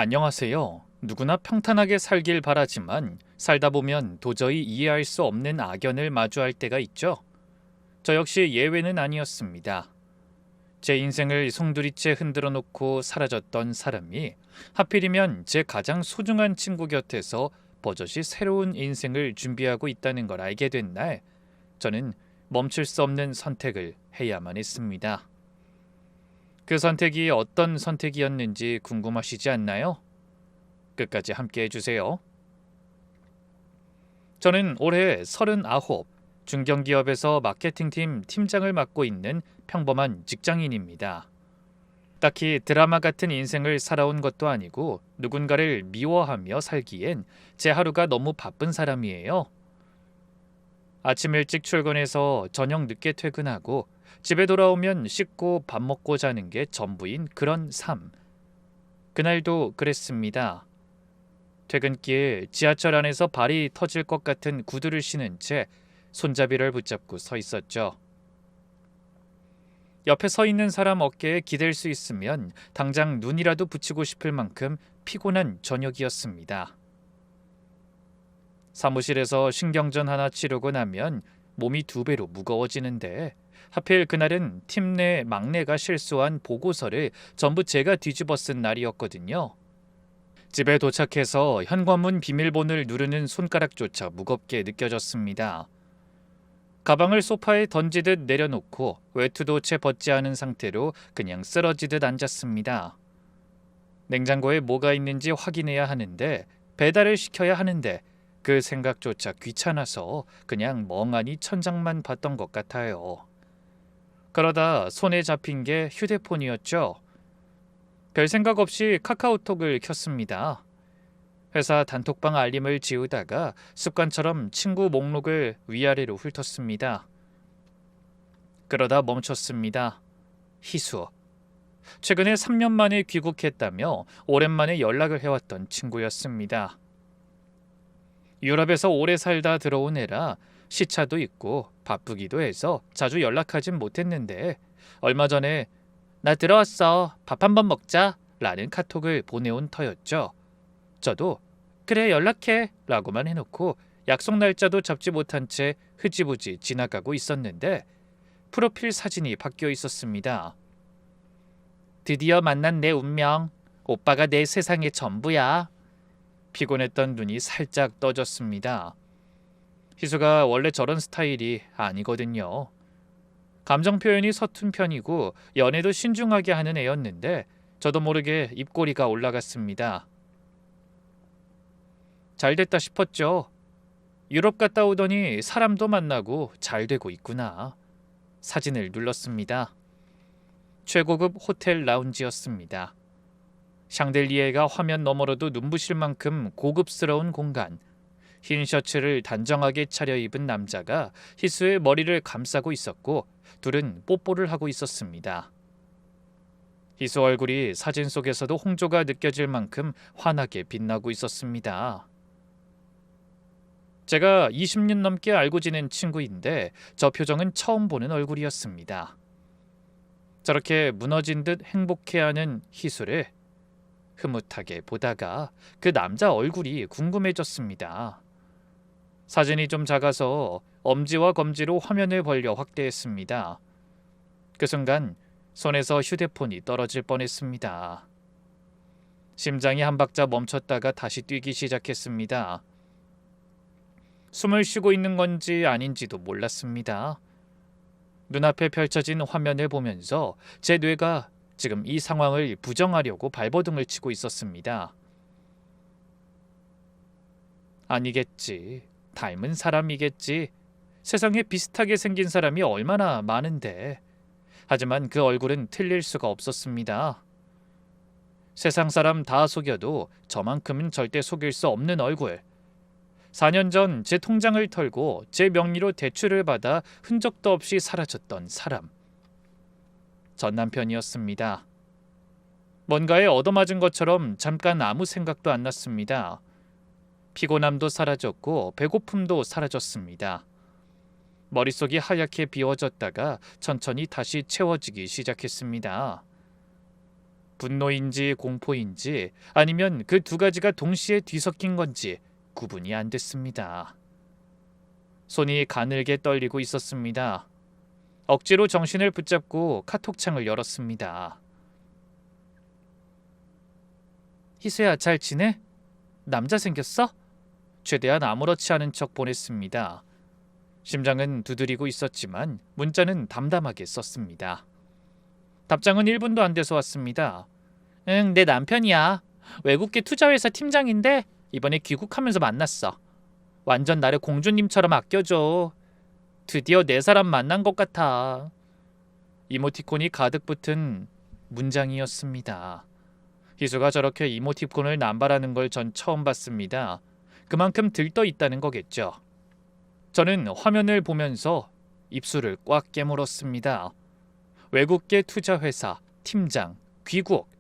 안녕하세요. 누구나 평탄하게 살길 바라지만 살다 보면 도저히 이해할 수 없는 악연을 마주할 때가 있죠. 저 역시 예외는 아니었습니다. 제 인생을 송두리째 흔들어 놓고 사라졌던 사람이 하필이면 제 가장 소중한 친구 곁에서 버젓이 새로운 인생을 준비하고 있다는 걸 알게 된 날, 저는 멈출 수 없는 선택을 해야만 했습니다. 그 선택이 어떤 선택이었는지 궁금하시지 않나요? 끝까지 함께 해주세요. 저는 올해 39, 중견기업에서 마케팅팀 팀장을 맡고 있는 평범한 직장인입니다. 딱히 드라마 같은 인생을 살아온 것도 아니고 누군가를 미워하며 살기엔 제 하루가 너무 바쁜 사람이에요. 아침 일찍 출근해서 저녁 늦게 퇴근하고 집에 돌아오면 씻고 밥 먹고 자는 게 전부인 그런 삶. 그날도 그랬습니다. 퇴근길 지하철 안에서 발이 터질 것 같은 구두를 신은 채 손잡이를 붙잡고 서 있었죠. 옆에 서 있는 사람 어깨에 기댈 수 있으면 당장 눈이라도 붙이고 싶을 만큼 피곤한 저녁이었습니다. 사무실에서 신경전 하나 치르고 나면 몸이 2배로 무거워지는데 하필 그날은 팀 내 막내가 실수한 보고서를 전부 제가 뒤집어 쓴 날이었거든요. 집에 도착해서 현관문 비밀번호를 누르는 손가락조차 무겁게 느껴졌습니다. 가방을 소파에 던지듯 내려놓고 외투도 채 벗지 않은 상태로 그냥 쓰러지듯 앉았습니다. 냉장고에 뭐가 있는지 확인해야 하는데 배달을 시켜야 하는데 그 생각조차 귀찮아서 그냥 멍하니 천장만 봤던 것 같아요. 그러다 손에 잡힌 게 휴대폰이었죠. 별 생각 없이 카카오톡을 켰습니다. 회사 단톡방 알림을 지우다가 습관처럼 친구 목록을 위아래로 훑었습니다. 그러다 멈췄습니다. 희수. 최근에 3년 만에 귀국했다며 오랜만에 연락을 해왔던 친구였습니다. 유럽에서 오래 살다 들어온 애라 시차도 있고 바쁘기도 해서 자주 연락하진 못했는데 얼마 전에 나 들어왔어. 밥 한번 먹자 라는 카톡을 보내온 터였죠. 저도 그래 연락해 라고만 해놓고 약속 날짜도 잡지 못한 채 흐지부지 지나가고 있었는데 프로필 사진이 바뀌어 있었습니다. 드디어 만난 내 운명. 오빠가 내 세상의 전부야. 피곤했던 눈이 살짝 떠졌습니다. 희수가 원래 저런 스타일이 아니거든요. 감정 표현이 서툰 편이고 연애도 신중하게 하는 애였는데 저도 모르게 입꼬리가 올라갔습니다. 잘 됐다 싶었죠. 유럽 갔다 오더니 사람도 만나고 잘 되고 있구나. 사진을 눌렀습니다. 최고급 호텔 라운지였습니다. 샹들리에가 화면 너머로도 눈부실 만큼 고급스러운 공간. 흰 셔츠를 단정하게 차려입은 남자가 희수의 머리를 감싸고 있었고 둘은 뽀뽀를 하고 있었습니다. 희수 얼굴이 사진 속에서도 홍조가 느껴질 만큼 환하게 빛나고 있었습니다. 제가 20년 넘게 알고 지낸 친구인데 저 표정은 처음 보는 얼굴이었습니다. 저렇게 무너진 듯 행복해하는 희수를 흐뭇하게 보다가 그 남자 얼굴이 궁금해졌습니다. 사진이 좀 작아서 엄지와 검지로 화면을 벌려 확대했습니다. 그 순간 손에서 휴대폰이 떨어질 뻔했습니다. 심장이 한 박자 멈췄다가 다시 뛰기 시작했습니다. 숨을 쉬고 있는 건지 아닌지도 몰랐습니다. 눈앞에 펼쳐진 화면을 보면서 제 뇌가 지금 이 상황을 부정하려고 발버둥을 치고 있었습니다. 아니겠지. 닮은 사람이겠지. 세상에 비슷하게 생긴 사람이 얼마나 많은데. 하지만 그 얼굴은 틀릴 수가 없었습니다. 세상 사람 다 속여도 저만큼은 절대 속일 수 없는 얼굴. 4년 전 제 통장을 털고 제 명의로 대출을 받아 흔적도 없이 사라졌던 사람. 전 남편이었습니다. 뭔가에 얻어맞은 것처럼 잠깐 아무 생각도 안 났습니다. 피곤함도 사라졌고 배고픔도 사라졌습니다. 머릿속이 하얗게 비워졌다가 천천히 다시 채워지기 시작했습니다. 분노인지 공포인지 아니면 그 두 가지가 동시에 뒤섞인 건지 구분이 안 됐습니다. 손이 가늘게 떨리고 있었습니다. 억지로 정신을 붙잡고 카톡창을 열었습니다. 희수야, 잘 지내? 남자 생겼어? 최대한 아무렇지 않은 척 보냈습니다. 심장은 두드리고 있었지만 문자는 담담하게 썼습니다. 답장은 1분도 안 돼서 왔습니다. 응, 내 남편이야. 외국계 투자회사 팀장인데 이번에 귀국하면서 만났어. 완전 나를 공주님처럼 아껴줘. 드디어 내 사람 만난 것 같아. 이모티콘이 가득 붙은 문장이었습니다. 희수가 저렇게 이모티콘을 남발하는 걸 전 처음 봤습니다. 그만큼 들떠 있다는 거겠죠. 저는 화면을 보면서 입술을 꽉 깨물었습니다. 외국계 투자회사, 팀장, 귀국.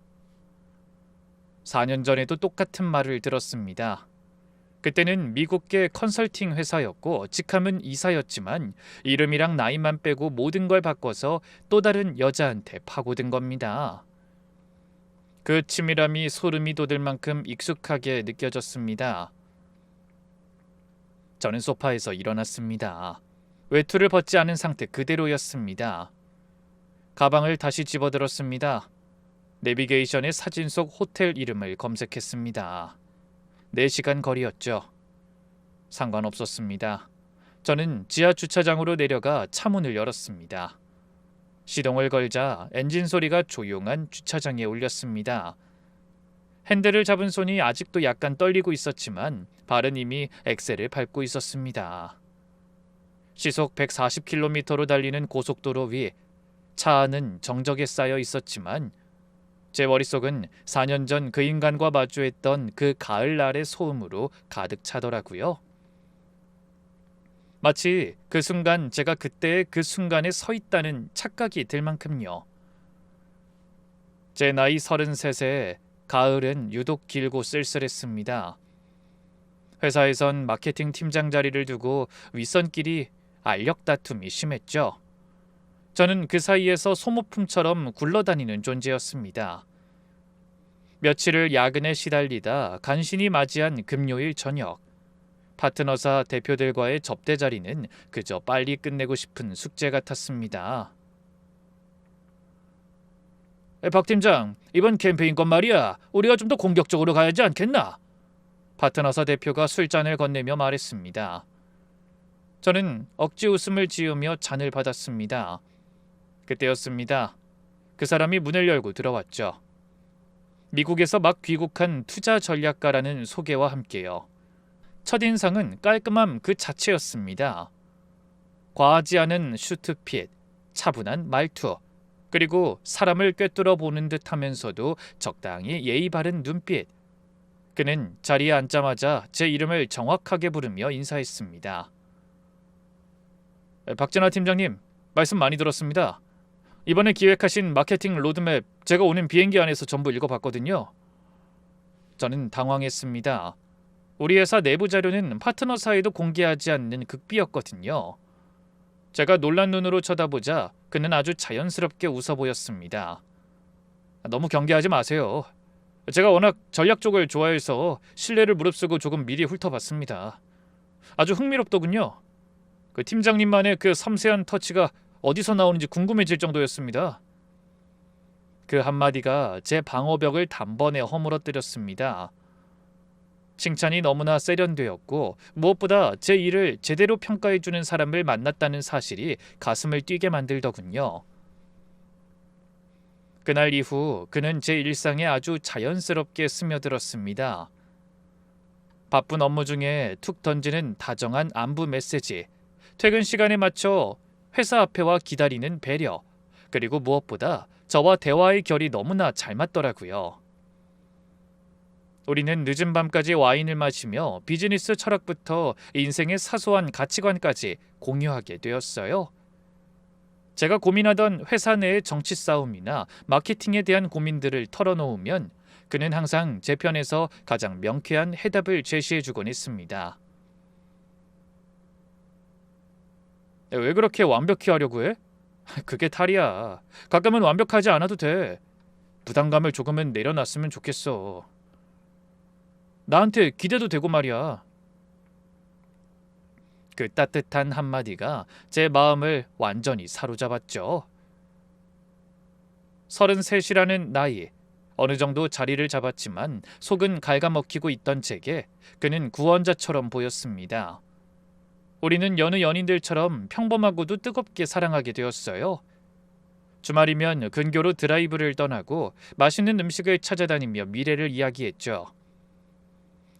4년 전에도 똑같은 말을 들었습니다. 그때는 미국계 컨설팅 회사였고 직함은 이사였지만 이름이랑 나이만 빼고 모든 걸 바꿔서 또 다른 여자한테 파고든 겁니다. 그 치밀함이 소름이 돋을 만큼 익숙하게 느껴졌습니다. 저는 소파에서 일어났습니다. 외투를 벗지 않은 상태 그대로였습니다. 가방을 다시 집어들었습니다. 내비게이션에 사진 속 호텔 이름을 검색했습니다. 4시간 거리였죠. 상관없었습니다. 저는 지하 주차장으로 내려가 차문을 열었습니다. 시동을 걸자 엔진 소리가 조용한 주차장에 울렸습니다. 핸들을 잡은 손이 아직도 약간 떨리고 있었지만 발은 이미 엑셀을 밟고 있었습니다. 시속 140km로 달리는 고속도로 위 차 안은 정적에 쌓여 있었지만 제 머릿속은 4년 전 그 인간과 마주했던 그 가을날의 소음으로 가득 차더라고요. 마치 그 순간 제가 그때의 그 순간에 서 있다는 착각이 들 만큼요. 제 나이 33세 가을은 유독 길고 쓸쓸했습니다. 회사에선 마케팅 팀장 자리를 두고 윗선끼리 알력 다툼이 심했죠. 저는 그 사이에서 소모품처럼 굴러다니는 존재였습니다. 며칠을 야근에 시달리다 간신히 맞이한 금요일 저녁. 파트너사 대표들과의 접대 자리는 그저 빨리 끝내고 싶은 숙제 같았습니다. 박 팀장, 이번 캠페인 건 말이야. 우리가 좀 더 공격적으로 가야지 않겠나? 파트너사 대표가 술잔을 건네며 말했습니다. 저는 억지 웃음을 지으며 잔을 받았습니다. 그때였습니다. 그 사람이 문을 열고 들어왔죠. 미국에서 막 귀국한 투자 전략가라는 소개와 함께요. 첫인상은 깔끔함 그 자체였습니다. 과하지 않은 슈트핏, 차분한 말투, 그리고 사람을 꿰뚫어 보는 듯 하면서도 적당히 예의 바른 눈빛. 그는 자리에 앉자마자 제 이름을 정확하게 부르며 인사했습니다. 박진아 팀장님, 말씀 많이 들었습니다. 이번에 기획하신 마케팅 로드맵 제가 오는 비행기 안에서 전부 읽어봤거든요. 저는 당황했습니다. 우리 회사 내부 자료는 파트너 사이도 공개하지 않는 극비였거든요. 제가 놀란 눈으로 쳐다보자 그는 아주 자연스럽게 웃어 보였습니다. 너무 경계하지 마세요. 제가 워낙 전략 쪽을 좋아해서 신뢰를 무릅쓰고 조금 미리 훑어봤습니다. 아주 흥미롭더군요. 그 팀장님만의 그 섬세한 터치가 어디서 나오는지 궁금해질 정도였습니다. 그 한마디가 제 방어벽을 단번에 허물어뜨렸습니다. 칭찬이 너무나 세련되었고 무엇보다 제 일을 제대로 평가해주는 사람을 만났다는 사실이 가슴을 뛰게 만들더군요. 그날 이후 그는 제 일상에 아주 자연스럽게 스며들었습니다. 바쁜 업무 중에 툭 던지는 다정한 안부 메시지, 퇴근 시간에 맞춰 회사 앞에 와 기다리는 배려, 그리고 무엇보다 저와 대화의 결이 너무나 잘 맞더라고요. 우리는 늦은 밤까지 와인을 마시며 비즈니스 철학부터 인생의 사소한 가치관까지 공유하게 되었어요. 제가 고민하던 회사 내의 정치 싸움이나 마케팅에 대한 고민들을 털어놓으면 그는 항상 제 편에서 가장 명쾌한 해답을 제시해주곤 했습니다. 왜 그렇게 완벽히 하려고 해? 그게 탈이야. 가끔은 완벽하지 않아도 돼. 부담감을 조금은 내려놨으면 좋겠어. 나한테 기대도 되고 말이야. 그 따뜻한 한마디가 제 마음을 완전히 사로잡았죠. 33이라는 나이, 어느 정도 자리를 잡았지만 속은 갉아먹히고 있던 제게 그는 구원자처럼 보였습니다. 우리는 여느 연인들처럼 평범하고도 뜨겁게 사랑하게 되었어요. 주말이면 근교로 드라이브를 떠나고 맛있는 음식을 찾아다니며 미래를 이야기했죠.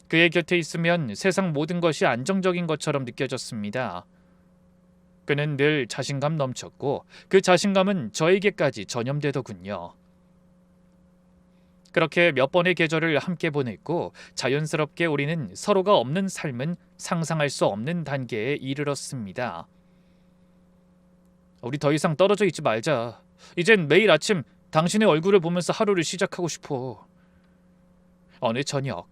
그의 곁에 있으면 세상 모든 것이 안정적인 것처럼 느껴졌습니다. 그는 늘 자신감 넘쳤고 그 자신감은 저에게까지 전염되더군요. 그렇게 몇 번의 계절을 함께 보냈고 자연스럽게 우리는 서로가 없는 삶은 상상할 수 없는 단계에 이르렀습니다. 우리 더 이상 떨어져 있지 말자. 이젠 매일 아침 당신의 얼굴을 보면서 하루를 시작하고 싶어. 어느 저녁,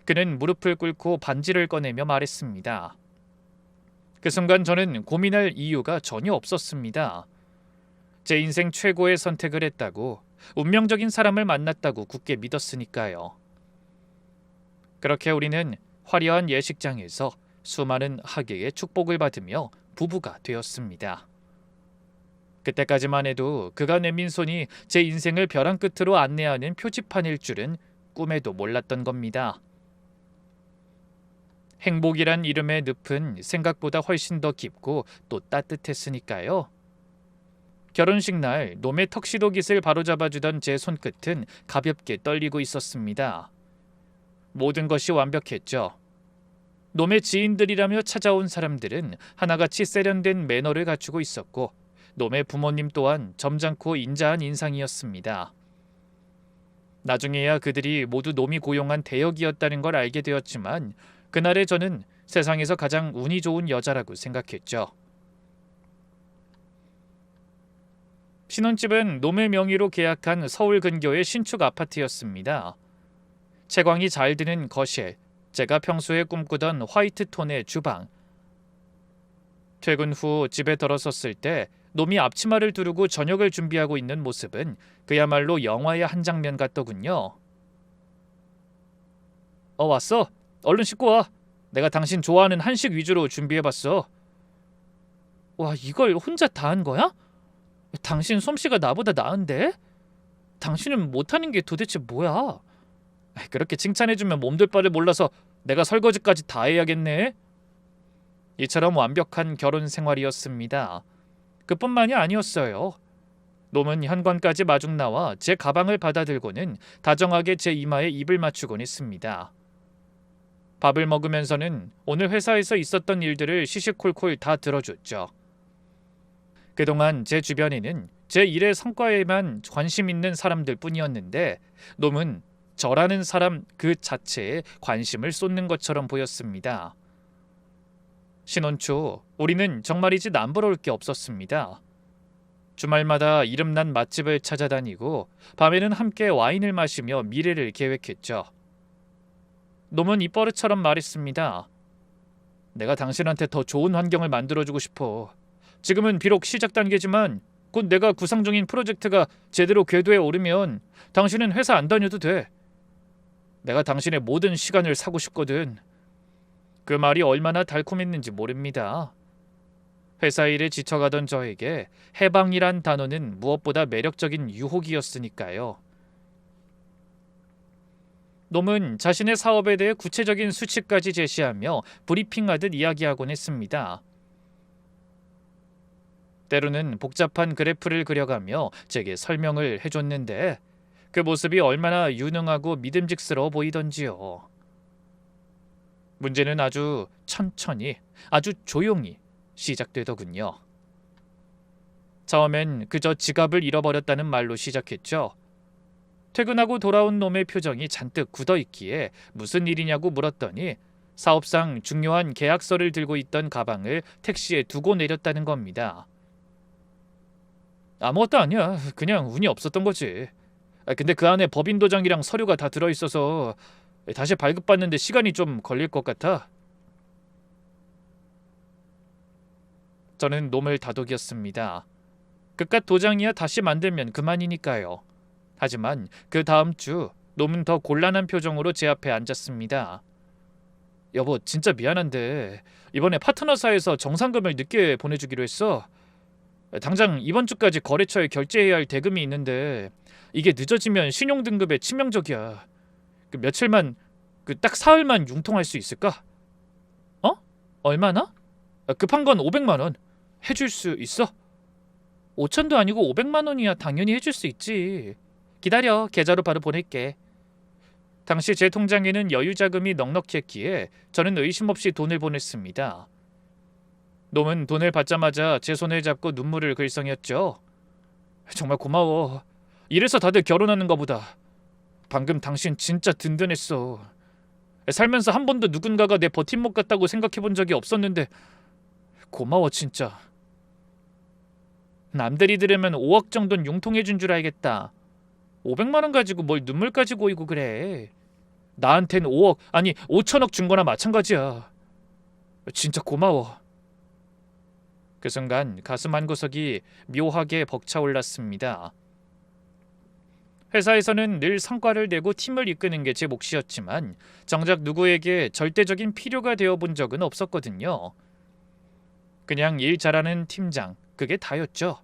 그는 무릎을 꿇고 반지를 꺼내며 말했습니다. 그 순간 저는 고민할 이유가 전혀 없었습니다. 제 인생 최고의 선택을 했다고, 운명적인 사람을 만났다고 굳게 믿었으니까요. 그렇게 우리는 화려한 예식장에서 수많은 하객의 축복을 받으며 부부가 되었습니다. 그때까지만 해도 그가 내민 손이 제 인생을 벼랑 끝으로 안내하는 표지판일 줄은 꿈에도 몰랐던 겁니다. 행복이란 이름의 늪은 생각보다 훨씬 더 깊고 또 따뜻했으니까요. 결혼식 날 놈의 턱시도 깃을 바로잡아주던 제 손끝은 가볍게 떨리고 있었습니다. 모든 것이 완벽했죠. 놈의 지인들이라며 찾아온 사람들은 하나같이 세련된 매너를 갖추고 있었고 놈의 부모님 또한 점잖고 인자한 인상이었습니다. 나중에야 그들이 모두 놈이 고용한 대역이었다는 걸 알게 되었지만 그날의 저는 세상에서 가장 운이 좋은 여자라고 생각했죠. 신혼집은 놈의 명의로 계약한 서울 근교의 신축 아파트였습니다. 채광이 잘 드는 거실, 제가 평소에 꿈꾸던 화이트 톤의 주방. 퇴근 후 집에 들어섰을 때 놈이 앞치마를 두르고 저녁을 준비하고 있는 모습은 그야말로 영화의 한 장면 같더군요. 왔어? 얼른 씻고 와. 내가 당신 좋아하는 한식 위주로 준비해봤어. 와, 이걸 혼자 다 한 거야? 당신 솜씨가 나보다 나은데? 당신은 못하는 게 도대체 뭐야? 그렇게 칭찬해주면 몸둘 바를 몰라서 내가 설거지까지 다 해야겠네. 이처럼 완벽한 결혼 생활이었습니다. 그뿐만이 아니었어요. 놈은 현관까지 마중 나와 제 가방을 받아들고는 다정하게 제 이마에 입을 맞추곤 했습니다. 밥을 먹으면서는 오늘 회사에서 있었던 일들을 시시콜콜 다 들어줬죠. 그동안 제 주변에는 제 일의 성과에만 관심 있는 사람들 뿐이었는데 놈은 저라는 사람 그 자체에 관심을 쏟는 것처럼 보였습니다. 신혼 초 우리는 정말이지 남부러울 게 없었습니다. 주말마다 이름난 맛집을 찾아다니고 밤에는 함께 와인을 마시며 미래를 계획했죠. 놈은 입버릇처럼 말했습니다. 내가 당신한테 더 좋은 환경을 만들어주고 싶어. 지금은 비록 시작 단계지만 곧 내가 구상 중인 프로젝트가 제대로 궤도에 오르면 당신은 회사 안 다녀도 돼. 내가 당신의 모든 시간을 사고 싶거든. 그 말이 얼마나 달콤했는지 모릅니다. 회사 일에 지쳐가던 저에게 해방이란 단어는 무엇보다 매력적인 유혹이었으니까요. 놈은 자신의 사업에 대해 구체적인 수치까지 제시하며 브리핑하듯 이야기하곤 했습니다. 때로는 복잡한 그래프를 그려가며 제게 설명을 해줬는데 그 모습이 얼마나 유능하고 믿음직스러워 보이던지요. 문제는 아주 천천히, 아주 조용히 시작되더군요. 처음엔 그저 지갑을 잃어버렸다는 말로 시작했죠. 퇴근하고 돌아온 놈의 표정이 잔뜩 굳어있기에 무슨 일이냐고 물었더니 사업상 중요한 계약서를 들고 있던 가방을 택시에 두고 내렸다는 겁니다. 아무것도 아니야. 그냥 운이 없었던 거지. 근데 그 안에 법인 도장이랑 서류가 다 들어있어서 다시 발급받는데 시간이 좀 걸릴 것 같아. 저는 놈을 다독였습니다. 그깟 도장이야 다시 만들면 그만이니까요. 하지만 그 다음 주 놈은 더 곤란한 표정으로 제 앞에 앉았습니다. 여보, 진짜 미안한데 이번에 파트너사에서 정상금을 늦게 보내주기로 했어. 당장 이번 주까지 거래처에 결제해야 할 대금이 있는데 이게 늦어지면 신용등급에 치명적이야. 그 며칠만, 딱 사흘만 융통할 수 있을까? 어? 얼마나? 급한 건 500만 원. 해줄 수 있어? 5천도 아니고 500만 원이야. 당연히 해줄 수 있지. 기다려, 계좌로 바로 보낼게. 당시 제 통장에는 여유 자금이 넉넉히 했기에 저는 의심 없이 돈을 보냈습니다. 놈은 돈을 받자마자 제 손을 잡고 눈물을 글썽였죠. 정말 고마워. 이래서 다들 결혼하는 거보다. 방금 당신 진짜 든든했어. 살면서 한 번도 누군가가 내 버팀목 같다고 생각해 본 적이 없었는데 고마워 진짜. 남들이 들으면 5억 정도는 융통해 준 줄 알겠다. 500만 원 가지고 뭘 눈물까지 고이고 그래. 나한텐 5억, 아니 5천억 준 거나 마찬가지야. 진짜 고마워. 그 순간 가슴 한구석이 묘하게 벅차올랐습니다. 회사에서는 늘 성과를 내고 팀을 이끄는 게 제 몫이었지만 정작 누구에게 절대적인 필요가 되어 본 적은 없었거든요. 그냥 일 잘하는 팀장, 그게 다였죠.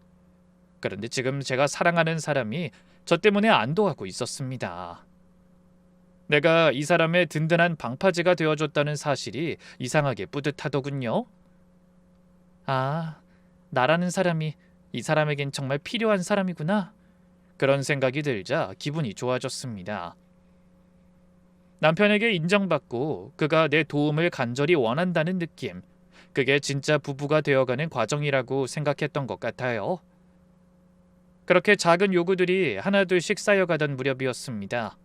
그런데 지금 제가 사랑하는 사람이 저 때문에 안도하고 있었습니다. 내가 이 사람의 든든한 방파제가 되어줬다는 사실이 이상하게 뿌듯하더군요. 아, 나라는 사람이 이 사람에겐 정말 필요한 사람이구나. 그런 생각이 들자 기분이 좋아졌습니다. 남편에게 인정받고 그가 내 도움을 간절히 원한다는 느낌, 그게 진짜 부부가 되어가는 과정이라고 생각했던 것 같아요. 그렇게 작은 요구들이 하나둘씩 쌓여가던 무렵이었습니다.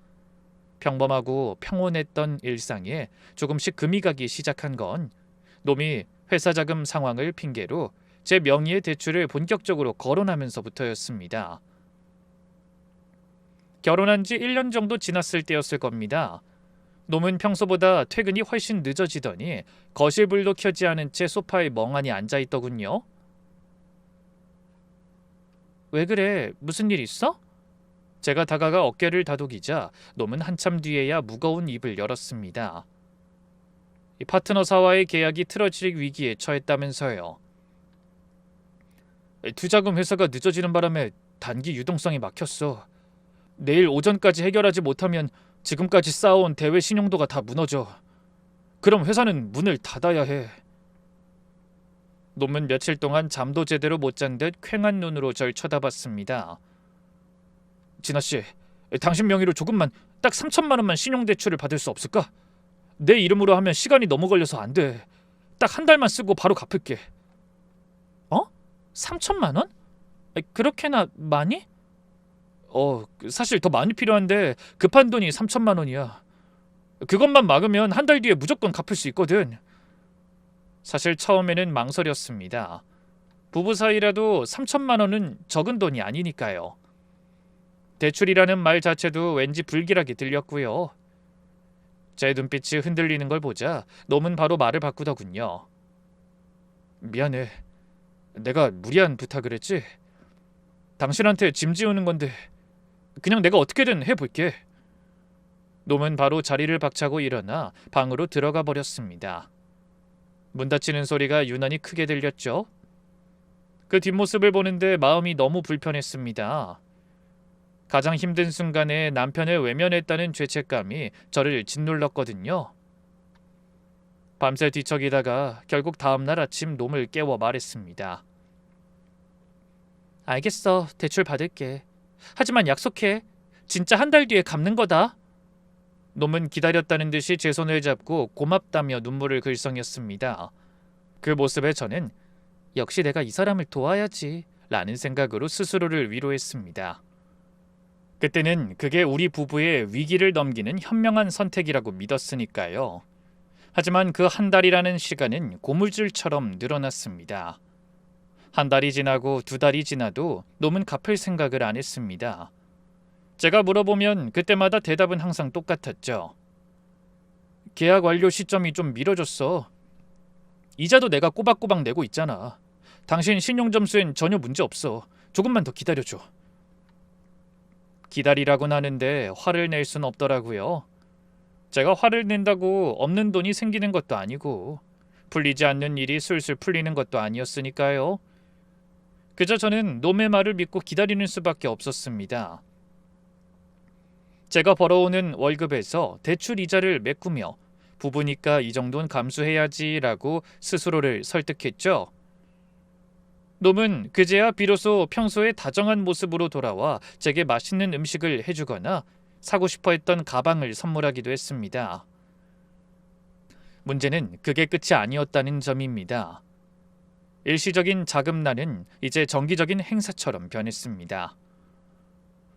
평범하고 평온했던 일상에 조금씩 금이 가기 시작한 건 놈이 회사 자금 상황을 핑계로 제 명의의 대출을 본격적으로 거론하면서부터였습니다. 결혼한 지 1년 정도 지났을 때였을 겁니다. 놈은 평소보다 퇴근이 훨씬 늦어지더니 거실불도 켜지 않은 채 소파에 멍하니 앉아있더군요. 왜 그래? 무슨 일 있어? 제가 다가가 어깨를 다독이자 놈은 한참 뒤에야 무거운 입을 열었습니다. 이 파트너사와의 계약이 틀어질 위기에 처했다면서요. 투자금 회사가 늦어지는 바람에 단기 유동성이 막혔어. 내일 오전까지 해결하지 못하면 지금까지 쌓아온 대외 신용도가 다 무너져. 그럼 회사는 문을 닫아야 해. 놈은 며칠 동안 잠도 제대로 못 잔 듯 퀭한 눈으로 절 쳐다봤습니다. 진아씨, 당신 명의로 조금만, 딱 3천만 원만 신용대출을 받을 수 없을까? 내 이름으로 하면 시간이 너무 걸려서 안 돼. 딱 한 달만 쓰고 바로 갚을게. 어? 3천만 원? 그렇게나 많이? 사실 더 많이 필요한데 급한 돈이 3천만 원이야. 그것만 막으면 한 달 뒤에 무조건 갚을 수 있거든. 사실 처음에는 망설였습니다. 부부 사이라도 3천만 원은 적은 돈이 아니니까요. 대출이라는 말 자체도 왠지 불길하게 들렸고요. 제 눈빛이 흔들리는 걸 보자 놈은 바로 말을 바꾸더군요. 미안해. 내가 무리한 부탁을 했지. 당신한테 짐 지우는 건데 그냥 내가 어떻게든 해볼게. 놈은 바로 자리를 박차고 일어나 방으로 들어가 버렸습니다. 문 닫히는 소리가 유난히 크게 들렸죠. 그 뒷모습을 보는데 마음이 너무 불편했습니다. 가장 힘든 순간에 남편을 외면했다는 죄책감이 저를 짓눌렀거든요. 밤새 뒤척이다가 결국 다음날 아침 놈을 깨워 말했습니다. 알겠어, 대출 받을게. 하지만 약속해. 진짜 한 달 뒤에 갚는 거다. 놈은 기다렸다는 듯이 제 손을 잡고 고맙다며 눈물을 글썽였습니다. 그 모습에 저는 역시 내가 이 사람을 도와야지 라는 생각으로 스스로를 위로했습니다. 그때는 그게 우리 부부의 위기를 넘기는 현명한 선택이라고 믿었으니까요. 하지만 그 한 달이라는 시간은 고물줄처럼 늘어났습니다. 한 달이 지나고 두 달이 지나도 놈은 갚을 생각을 안 했습니다. 제가 물어보면 그때마다 대답은 항상 똑같았죠. 계약 완료 시점이 좀 미뤄졌어. 이자도 내가 꼬박꼬박 내고 있잖아. 당신 신용점수엔 전혀 문제 없어. 조금만 더 기다려줘. 기다리라고는 하는데 화를 낼 순 없더라고요. 제가 화를 낸다고 없는 돈이 생기는 것도 아니고 풀리지 않는 일이 술술 풀리는 것도 아니었으니까요. 그저 저는 놈의 말을 믿고 기다리는 수밖에 없었습니다. 제가 벌어오는 월급에서 대출 이자를 메꾸며 부부니까 이 정도는 감수해야지라고 스스로를 설득했죠. 놈은 그제야 비로소 평소의 다정한 모습으로 돌아와 제게 맛있는 음식을 해주거나 사고 싶어 했던 가방을 선물하기도 했습니다. 문제는 그게 끝이 아니었다는 점입니다. 일시적인 자금난은 이제 정기적인 행사처럼 변했습니다.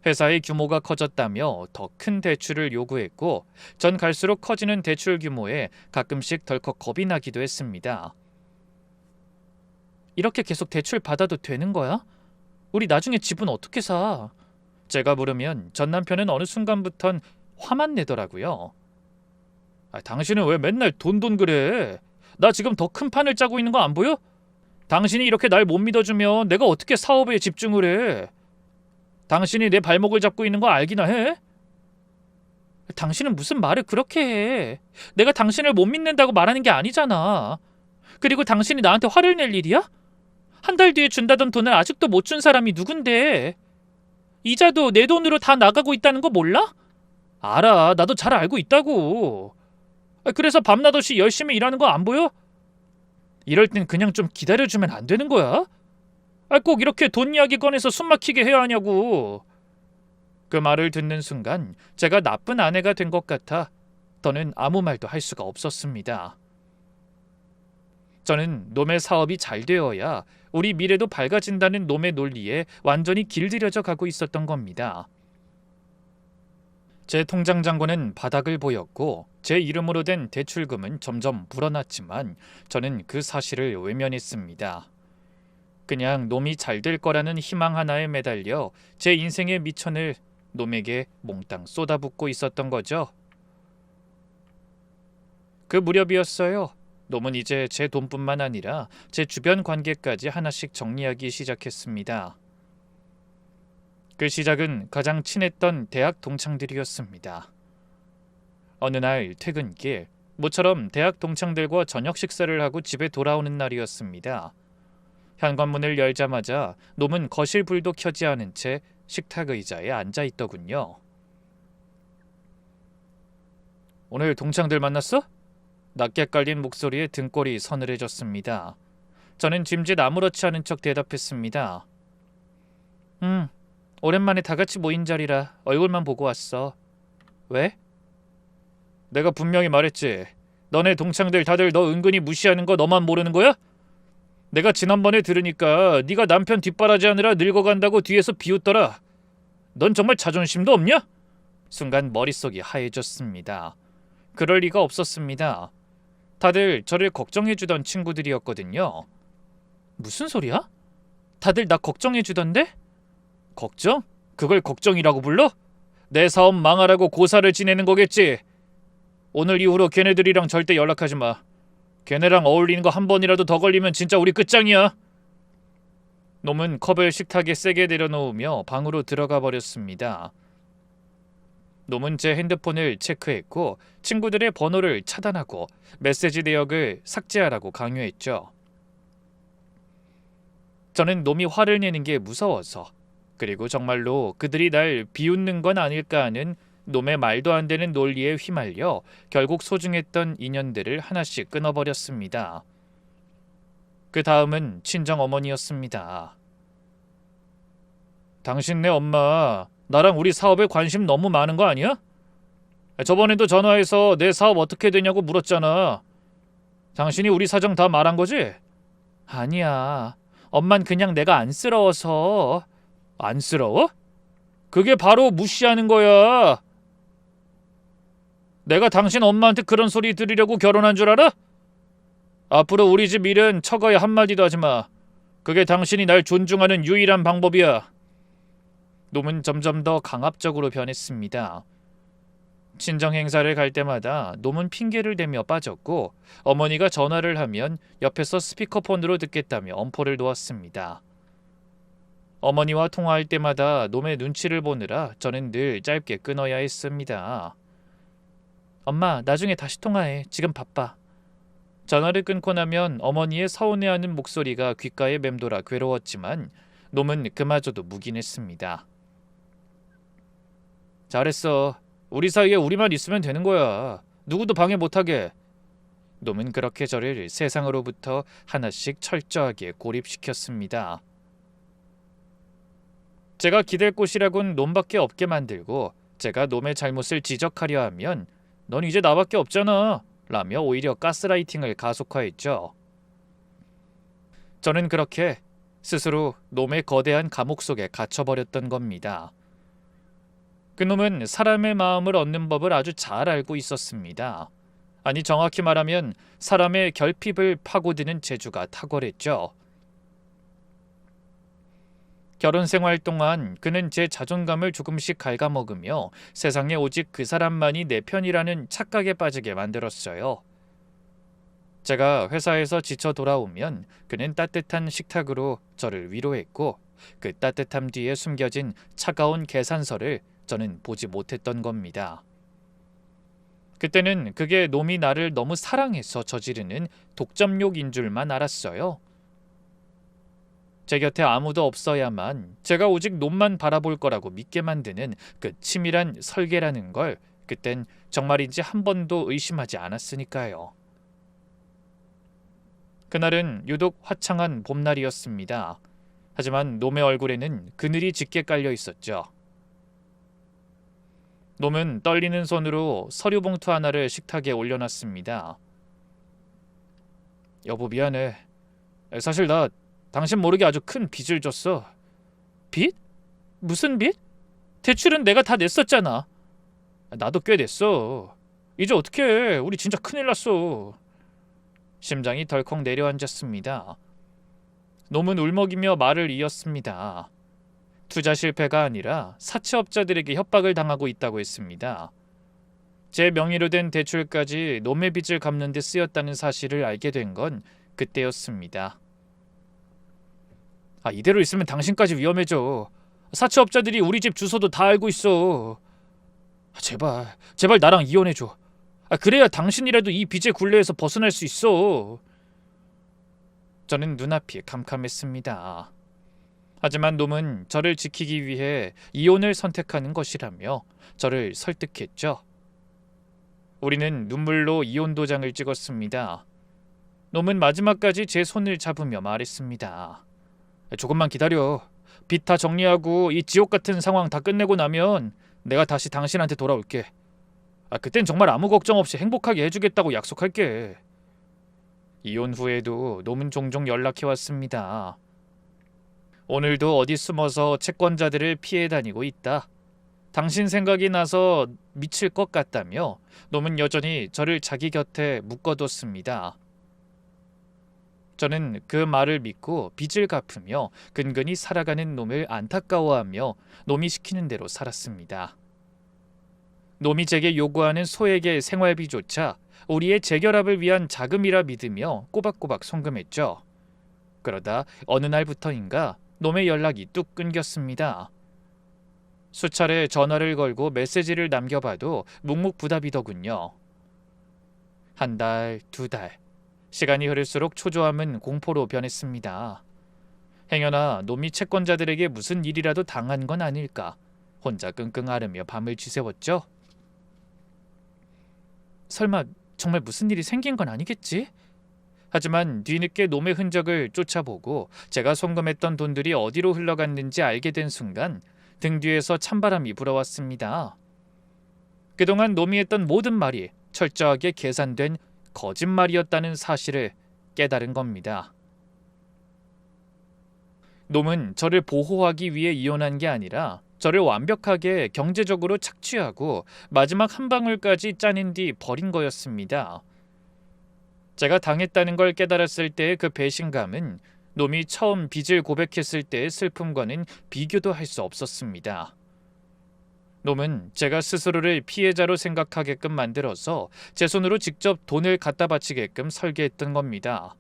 회사의 규모가 커졌다며 더 큰 대출을 요구했고 전 갈수록 커지는 대출 규모에 가끔씩 덜컥 겁이 나기도 했습니다. 이렇게 계속 대출 받아도 되는 거야? 우리 나중에 집은 어떻게 사? 제가 물으면 전 남편은 어느 순간부턴 화만 내더라고요. 당신은 왜 맨날 돈 그래? 나 지금 더 큰 판을 짜고 있는 거 안 보여? 당신이 이렇게 날 못 믿어주면 내가 어떻게 사업에 집중을 해? 당신이 내 발목을 잡고 있는 거 알기나 해? 당신은 무슨 말을 그렇게 해? 내가 당신을 못 믿는다고 말하는 게 아니잖아. 그리고 당신이 나한테 화를 낼 일이야? 한 달 뒤에 준다던 돈을 아직도 못 준 사람이 누군데? 이자도 내 돈으로 다 나가고 있다는 거 몰라? 알아. 나도 잘 알고 있다고. 그래서 밤낮 없이 열심히 일하는 거 안 보여? 이럴 땐 그냥 좀 기다려주면 안 되는 거야? 꼭 이렇게 돈 이야기 꺼내서 숨 막히게 해야 하냐고. 그 말을 듣는 순간 제가 나쁜 아내가 된 것 같아 더는 아무 말도 할 수가 없었습니다. 저는 놈의 사업이 잘 되어야 우리 미래도 밝아진다는 놈의 논리에 완전히 길들여져 가고 있었던 겁니다. 제 통장 잔고는 바닥을 보였고 제 이름으로 된 대출금은 점점 불어났지만 저는 그 사실을 외면했습니다. 그냥 놈이 잘 될 거라는 희망 하나에 매달려 제 인생의 미천을 놈에게 몽땅 쏟아붓고 있었던 거죠. 그 무렵이었어요. 놈은 이제 제 돈뿐만 아니라 제 주변 관계까지 하나씩 정리하기 시작했습니다. 그 시작은 가장 친했던 대학 동창들이었습니다. 어느 날 퇴근길, 모처럼 대학 동창들과 저녁 식사를 하고 집에 돌아오는 날이었습니다. 현관문을 열자마자 놈은 거실 불도 켜지 않은 채 식탁 의자에 앉아 있더군요. 오늘 동창들 만났어? 낮게 깔린 목소리에 등골이 서늘해졌습니다. 저는 짐짓 아무렇지 않은 척 대답했습니다. 오랜만에 다 같이 모인 자리라 얼굴만 보고 왔어. 왜? 내가 분명히 말했지. 너네 동창들 다들 너 은근히 무시하는 거 너만 모르는 거야? 내가 지난번에 들으니까 네가 남편 뒷바라지하느라 늙어간다고 뒤에서 비웃더라. 넌 정말 자존심도 없냐? 순간 머릿속이 하얘졌습니다. 그럴 리가 없었습니다. 다들 저를 걱정해주던 친구들이었거든요. 무슨 소리야? 다들 나 걱정해주던데? 걱정? 그걸 걱정이라고 불러? 내 사업 망하라고 고사를 지내는 거겠지? 오늘 이후로 걔네들이랑 절대 연락하지 마. 걔네랑 어울리는 거 한 번이라도 더 걸리면 진짜 우리 끝장이야. 놈은 컵을 식탁에 세게 내려놓으며 방으로 들어가 버렸습니다. 놈은 제 핸드폰을 체크했고 친구들의 번호를 차단하고 메시지 내역을 삭제하라고 강요했죠. 저는 놈이 화를 내는 게 무서워서, 그리고 정말로 그들이 날 비웃는 건 아닐까 하는 놈의 말도 안 되는 논리에 휘말려 결국 소중했던 인연들을 하나씩 끊어버렸습니다. 그 다음은 친정어머니였습니다. 당신네 엄마 나랑 우리 사업에 관심 너무 많은 거 아니야? 저번에도 전화해서 내 사업 어떻게 되냐고 물었잖아. 당신이 우리 사정 다 말한 거지? 아니야. 엄만 그냥 내가 안쓰러워서. 안쓰러워? 그게 바로 무시하는 거야. 내가 당신 엄마한테 그런 소리 들으려고 결혼한 줄 알아? 앞으로 우리 집 일은 처가에 한마디도 하지 마. 그게 당신이 날 존중하는 유일한 방법이야. 놈은 점점 더 강압적으로 변했습니다. 친정 행사를 갈 때마다 놈은 핑계를 대며 빠졌고 어머니가 전화를 하면 옆에서 스피커폰으로 듣겠다며 엄포를 놓았습니다. 어머니와 통화할 때마다 놈의 눈치를 보느라 저는 늘 짧게 끊어야 했습니다. 엄마, 나중에 다시 통화해. 지금 바빠. 전화를 끊고 나면 어머니의 서운해하는 목소리가 귓가에 맴돌아 괴로웠지만 놈은 그마저도 묵인했습니다. 잘했어. 우리 사이에 우리만 있으면 되는 거야. 누구도 방해 못하게. 놈은 그렇게 저를 세상으로부터 하나씩 철저하게 고립시켰습니다. 제가 기댈 곳이라곤 놈밖에 없게 만들고 제가 놈의 잘못을 지적하려 하면 넌 이제 나밖에 없잖아 라며 오히려 가스라이팅을 가속화했죠. 저는 그렇게 스스로 놈의 거대한 감옥 속에 갇혀버렸던 겁니다. 그놈은 사람의 마음을 얻는 법을 아주 잘 알고 있었습니다. 아니, 정확히 말하면 사람의 결핍을 파고드는 재주가 탁월했죠. 결혼 생활 동안 그는 제 자존감을 조금씩 갉아먹으며 세상에 오직 그 사람만이 내 편이라는 착각에 빠지게 만들었어요. 제가 회사에서 지쳐 돌아오면 그는 따뜻한 식탁으로 저를 위로했고 그 따뜻함 뒤에 숨겨진 차가운 계산서를 저는 보지 못했던 겁니다. 그때는 그게 놈이 나를 너무 사랑해서 저지르는 독점욕인 줄만 알았어요. 제 곁에 아무도 없어야만 제가 오직 놈만 바라볼 거라고 믿게 만드는 그 치밀한 설계라는 걸 그땐 정말인지 한 번도 의심하지 않았으니까요. 그날은 유독 화창한 봄날이었습니다. 하지만 놈의 얼굴에는 그늘이 짙게 깔려 있었죠. 놈은 떨리는 손으로 서류 봉투 하나를 식탁에 올려놨습니다. 여보, 미안해. 사실 나 당신 모르게 아주 큰 빚을 줬어. 빚? 무슨 빚? 대출은 내가 다 냈었잖아. 나도 꽤 냈어. 이제 어떡해. 우리 진짜 큰일 났어. 심장이 덜컥 내려앉았습니다. 놈은 울먹이며 말을 이었습니다. 투자 실패가 아니라 사채업자들에게 협박을 당하고 있다고 했습니다. 제 명의로 된 대출까지 놈의 빚을 갚는 데 쓰였다는 사실을 알게 된 건 그때였습니다. 이대로 있으면 당신까지 위험해져. 사채업자들이 우리 집 주소도 다 알고 있어. 제발 나랑 이혼해줘. 그래야 당신이라도 이 빚의 굴레에서 벗어날 수 있어. 저는 눈앞이 캄캄했습니다. 하지만 놈은 저를 지키기 위해 이혼을 선택하는 것이라며 저를 설득했죠. 우리는 눈물로 이혼 도장을 찍었습니다. 놈은 마지막까지 제 손을 잡으며 말했습니다. 조금만 기다려. 빚 다 정리하고 이 지옥 같은 상황 다 끝내고 나면 내가 다시 당신한테 돌아올게. 그땐 정말 아무 걱정 없이 행복하게 해주겠다고 약속할게. 이혼 후에도 놈은 종종 연락해왔습니다. 오늘도 어디 숨어서 채권자들을 피해 다니고 있다. 당신 생각이 나서 미칠 것 같다며 놈은 여전히 저를 자기 곁에 묶어뒀습니다. 저는 그 말을 믿고 빚을 갚으며 근근히 살아가는 놈을 안타까워하며 놈이 시키는 대로 살았습니다. 놈이 제게 요구하는 소액의 생활비조차 우리의 재결합을 위한 자금이라 믿으며 꼬박꼬박 송금했죠. 그러다 어느 날부터인가 놈의 연락이 뚝 끊겼습니다. 수차례 전화를 걸고 메시지를 남겨봐도 묵묵부답이더군요. 한 달, 두 달. 시간이 흐를수록 초조함은 공포로 변했습니다. 행여나 놈이 채권자들에게 무슨 일이라도 당한 건 아닐까 혼자 끙끙 앓으며 밤을 지새웠죠. 설마 정말 무슨 일이 생긴 건 아니겠지? 하지만 뒤늦게 놈의 흔적을 쫓아보고 제가 송금했던 돈들이 어디로 흘러갔는지 알게 된 순간 등 뒤에서 찬바람이 불어왔습니다. 그동안 놈이 했던 모든 말이 철저하게 계산된 거짓말이었다는 사실을 깨달은 겁니다. 놈은 저를 보호하기 위해 이혼한 게 아니라 저를 완벽하게 경제적으로 착취하고 마지막 한 방울까지 짜낸 뒤 버린 거였습니다. 제가 당했다는 걸 깨달았을 때의 그 배신감은 놈이 처음 빚을 고백했을 때의 슬픔과는 비교도 할 수 없었습니다. 놈은 제가 스스로를 피해자로 생각하게끔 만들어서 제 손으로 직접 돈을 갖다 바치게끔 설계했던 겁니다.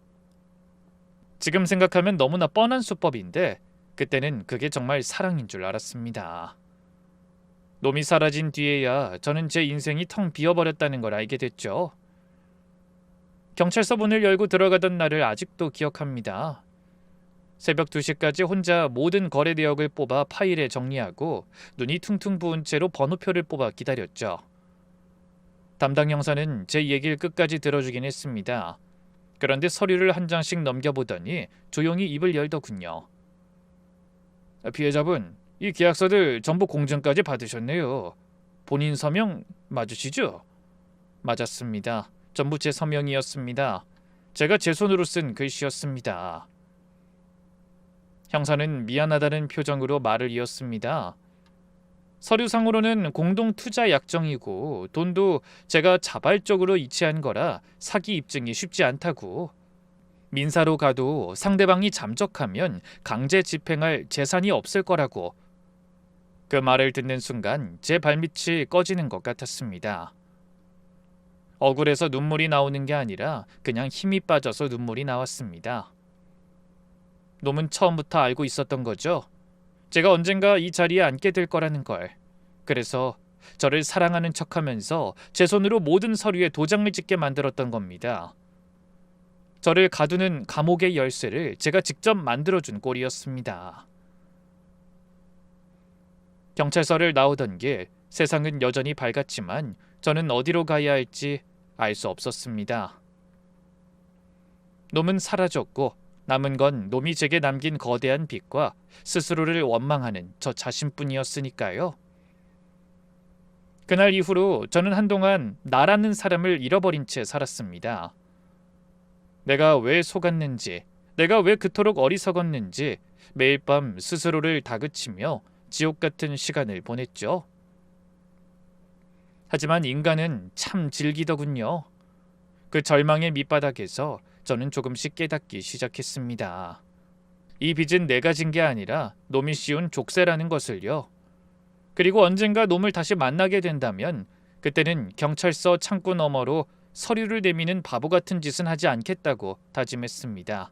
지금 생각하면 너무나 뻔한 수법인데 그때는 그게 정말 사랑인 줄 알았습니다. 놈이 사라진 뒤에야 저는 제 인생이 텅 비어버렸다는 걸 알게 됐죠. 경찰서 문을 열고 들어가던 날을 아직도 기억합니다. 새벽 2시까지 혼자 모든 거래 내역을 뽑아 파일에 정리하고 눈이 퉁퉁 부은 채로 번호표를 뽑아 기다렸죠. 담당 형사는 제 얘기를 끝까지 들어주긴 했습니다. 그런데 서류를 한 장씩 넘겨보더니 조용히 입을 열더군요. 피해자분, 이 계약서들 전부 공증까지 받으셨네요. 본인 서명 맞으시죠? 맞았습니다. 전부 제 서명이었습니다. 제가 제 손으로 쓴 글씨였습니다. 형사는 미안하다는 표정으로 말을 이었습니다. 서류상으로는 공동투자 약정이고 돈도 제가 자발적으로 이체한 거라 사기 입증이 쉽지 않다고. 민사로 가도 상대방이 잠적하면 강제 집행할 재산이 없을 거라고. 그 말을 듣는 순간 제 발밑이 꺼지는 것 같았습니다. 억울해서 눈물이 나오는 게 아니라 그냥 힘이 빠져서 눈물이 나왔습니다. 놈은 처음부터 알고 있었던 거죠. 제가 언젠가 이 자리에 앉게 될 거라는 걸. 그래서 저를 사랑하는 척하면서 제 손으로 모든 서류에 도장을 찍게 만들었던 겁니다. 저를 가두는 감옥의 열쇠를 제가 직접 만들어준 꼴이었습니다. 경찰서를 나오던 길, 세상은 여전히 밝았지만 저는 어디로 가야 할지 알 수 없었습니다. 놈은 사라졌고 남은 건 놈이 제게 남긴 거대한 빚과 스스로를 원망하는 저 자신뿐이었으니까요. 그날 이후로 저는 한동안 나라는 사람을 잃어버린 채 살았습니다. 내가 왜 속았는지, 내가 왜 그토록 어리석었는지 매일 밤 스스로를 다그치며 지옥 같은 시간을 보냈죠. 하지만 인간은 참 질기더군요. 그 절망의 밑바닥에서 저는 조금씩 깨닫기 시작했습니다. 이 빚은 내가 진 게 아니라 놈이 씌운 족쇄라는 것을요. 그리고 언젠가 놈을 다시 만나게 된다면 그때는 경찰서 창구 너머로 서류를 내미는 바보 같은 짓은 하지 않겠다고 다짐했습니다.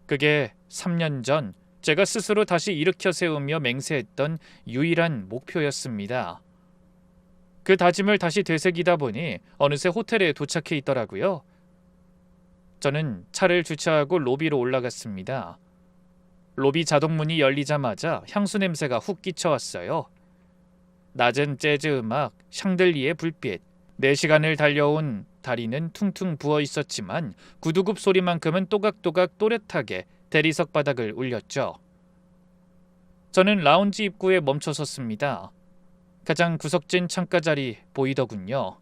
그게 3년 전 제가 스스로 다시 일으켜 세우며 맹세했던 유일한 목표였습니다. 그 다짐을 다시 되새기다 보니 어느새 호텔에 도착해 있더라고요. 저는 차를 주차하고 로비로 올라갔습니다. 로비 자동문이 열리자마자 향수 냄새가 훅 끼쳐왔어요. 낮은 재즈 음악, 샹들리에 불빛, 4시간을 달려온 다리는 퉁퉁 부어 있었지만 구두굽 소리만큼은 또각또각 또렷하게 대리석 바닥을 울렸죠. 저는 라운지 입구에 멈춰 섰습니다. 가장 구석진 창가 자리 보이더군요.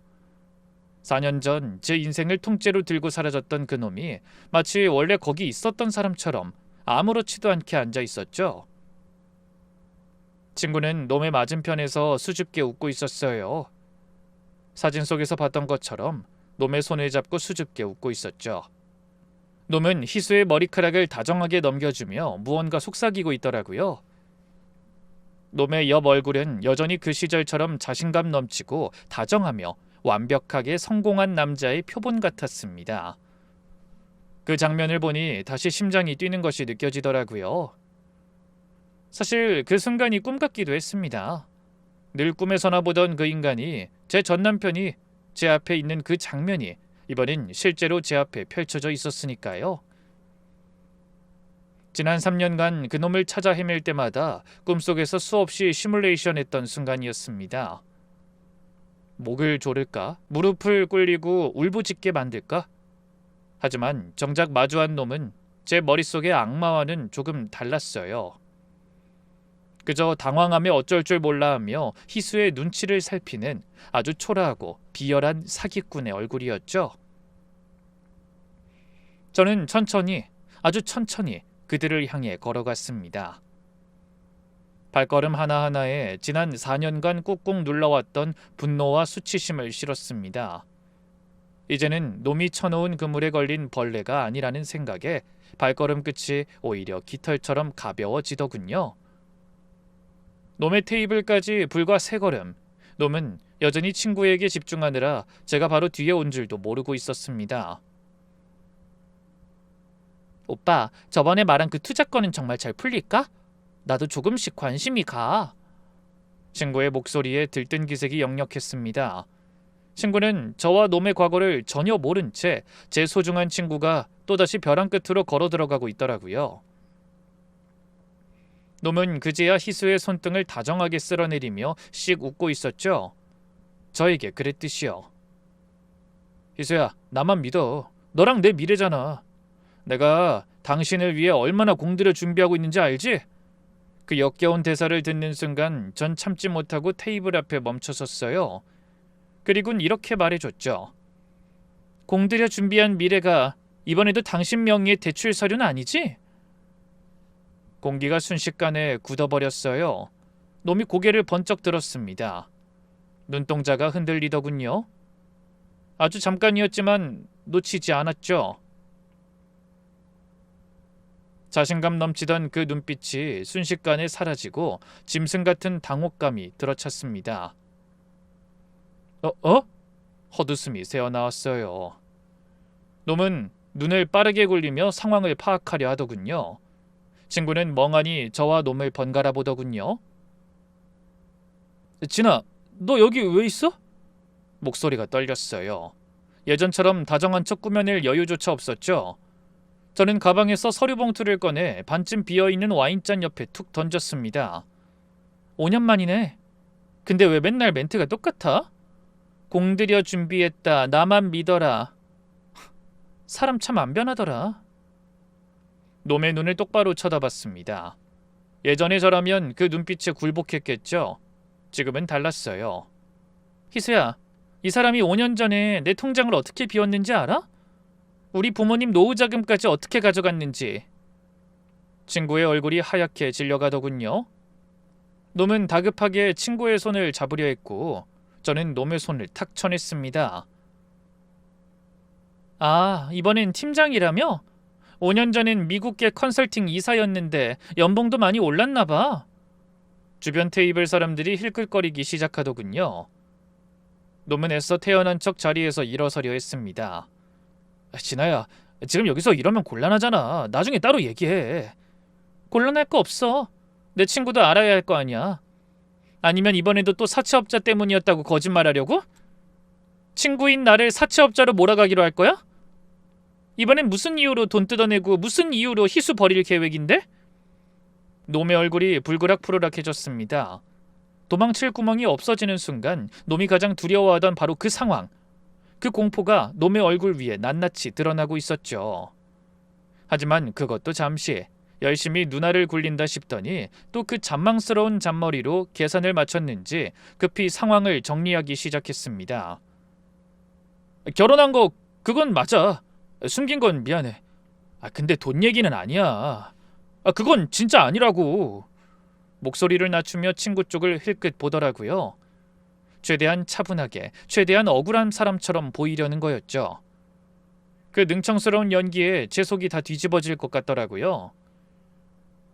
4년 전 제 인생을 통째로 들고 사라졌던 그놈이 마치 원래 거기 있었던 사람처럼 아무렇지도 않게 앉아 있었죠. 친구는 놈의 맞은편에서 수줍게 웃고 있었어요. 사진 속에서 봤던 것처럼 놈의 손을 잡고 수줍게 웃고 있었죠. 놈은 희수의 머리카락을 다정하게 넘겨주며 무언가 속삭이고 있더라고요. 놈의 옆 얼굴은 여전히 그 시절처럼 자신감 넘치고 다정하며 완벽하게 성공한 남자의 표본 같았습니다. 그 장면을 보니 다시 심장이 뛰는 것이 느껴지더라고요. 사실 그 순간이 꿈 같기도 했습니다. 늘 꿈에서나 보던 그 인간이, 제 전남편이 제 앞에 있는 그 장면이 이번엔 실제로 제 앞에 펼쳐져 있었으니까요. 지난 3년간 그놈을 찾아 헤맬 때마다 꿈속에서 수없이 시뮬레이션했던 순간이었습니다. 목을 조를까? 무릎을 꿇리고 울부짖게 만들까? 하지만 정작 마주한 놈은 제 머릿속의 악마와는 조금 달랐어요. 그저 당황하며 어쩔 줄 몰라하며 희수의 눈치를 살피는 아주 초라하고 비열한 사기꾼의 얼굴이었죠. 저는 천천히, 아주 천천히 그들을 향해 걸어갔습니다. 발걸음 하나하나에 지난 4년간 꾹꾹 눌러왔던 분노와 수치심을 실었습니다. 이제는 놈이 쳐놓은 그물에 걸린 벌레가 아니라는 생각에 발걸음 끝이 오히려 깃털처럼 가벼워지더군요. 놈의 테이블까지 불과 3걸음. 놈은 여전히 친구에게 집중하느라 제가 바로 뒤에 온 줄도 모르고 있었습니다. 오빠, 저번에 말한 그 투자 건은 정말 잘 풀릴까? 나도 조금씩 관심이 가. 친구의 목소리에 들뜬 기색이 역력했습니다. 친구는 저와 놈의 과거를 전혀 모른 채 제 소중한 친구가 또다시 벼랑 끝으로 걸어 들어가고 있더라고요. 놈은 그제야 희수의 손등을 다정하게 쓸어내리며 씩 웃고 있었죠. 저에게 그랬듯이요. 희수야, 나만 믿어. 너랑 내 미래잖아. 내가 당신을 위해 얼마나 공들여 준비하고 있는지 알지? 그 역겨운 대사를 듣는 순간 전 참지 못하고 테이블 앞에 멈춰섰어요. 그리곤 이렇게 말해줬죠. 공들여 준비한 미래가 이번에도 당신 명의의 대출 서류는 아니지? 공기가 순식간에 굳어버렸어요. 놈이 고개를 번쩍 들었습니다. 눈동자가 흔들리더군요. 아주 잠깐이었지만 놓치지 않았죠. 자신감 넘치던 그 눈빛이 순식간에 사라지고 짐승 같은 당혹감이 들어찼습니다. 헛웃음이 새어나왔어요. 놈은 눈을 빠르게 굴리며 상황을 파악하려 하더군요. 친구는 멍하니 저와 놈을 번갈아 보더군요. 진아, 너 여기 왜 있어? 목소리가 떨렸어요. 예전처럼 다정한 척 꾸며낼 여유조차 없었죠. 저는 가방에서 서류 봉투를 꺼내 반쯤 비어있는 와인잔 옆에 툭 던졌습니다. 5년 만이네. 근데 왜 맨날 멘트가 똑같아? 공들여 준비했다. 나만 믿어라. 사람 참 안 변하더라. 놈의 눈을 똑바로 쳐다봤습니다. 예전에 저라면 그 눈빛에 굴복했겠죠. 지금은 달랐어요. 희수야, 이 사람이 5년 전에 내 통장을 어떻게 비웠는지 알아? 우리 부모님 노후자금까지 어떻게 가져갔는지. 친구의 얼굴이 하얗게 질려가더군요. 놈은 다급하게 친구의 손을 잡으려 했고 저는 놈의 손을 탁 쳐냈습니다. 아, 이번엔 팀장이라며? 5년 전엔 미국계 컨설팅 이사였는데 연봉도 많이 올랐나 봐. 주변 테이블 사람들이 힐끗거리기 시작하더군요. 놈은 애써 태어난 척 자리에서 일어서려 했습니다. 진아야, 지금 여기서 이러면 곤란하잖아. 나중에 따로 얘기해. 곤란할 거 없어. 내 친구도 알아야 할 거 아니야. 아니면 이번에도 또 사채업자 때문이었다고 거짓말하려고? 친구인 나를 사채업자로 몰아가기로 할 거야? 이번엔 무슨 이유로 돈 뜯어내고 무슨 이유로 희수 버릴 계획인데? 놈의 얼굴이 불그락푸르락해졌습니다. 도망칠 구멍이 없어지는 순간 놈이 가장 두려워하던 바로 그 상황. 그 공포가 놈의 얼굴 위에 낱낱이 드러나고 있었죠. 하지만 그것도 잠시. 열심히 누나를 굴린다 싶더니 또 그 잔망스러운 잔머리로 계산을 맞췄는지 급히 상황을 정리하기 시작했습니다. 결혼한 거 그건 맞아. 숨긴 건 미안해. 근데 돈 얘기는 아니야. 그건 진짜 아니라고. 목소리를 낮추며 친구 쪽을 힐끗 보더라고요. 최대한 차분하게, 최대한 억울한 사람처럼 보이려는 거였죠. 그 능청스러운 연기에 제 속이 다 뒤집어질 것 같더라고요.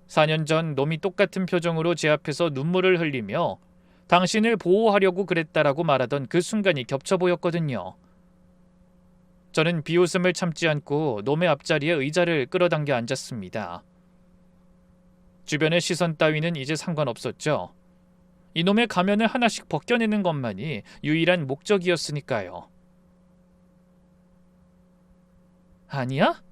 4년 전 놈이 똑같은 표정으로 제 앞에서 눈물을 흘리며 당신을 보호하려고 그랬다라고 말하던 그 순간이 겹쳐 보였거든요. 저는 비웃음을 참지 않고 놈의 앞자리에 의자를 끌어당겨 앉았습니다. 주변의 시선 따위는 이제 상관없었죠. 이놈의 가면을 하나씩 벗겨내는 것만이 유일한 목적이었으니까요. 아니야?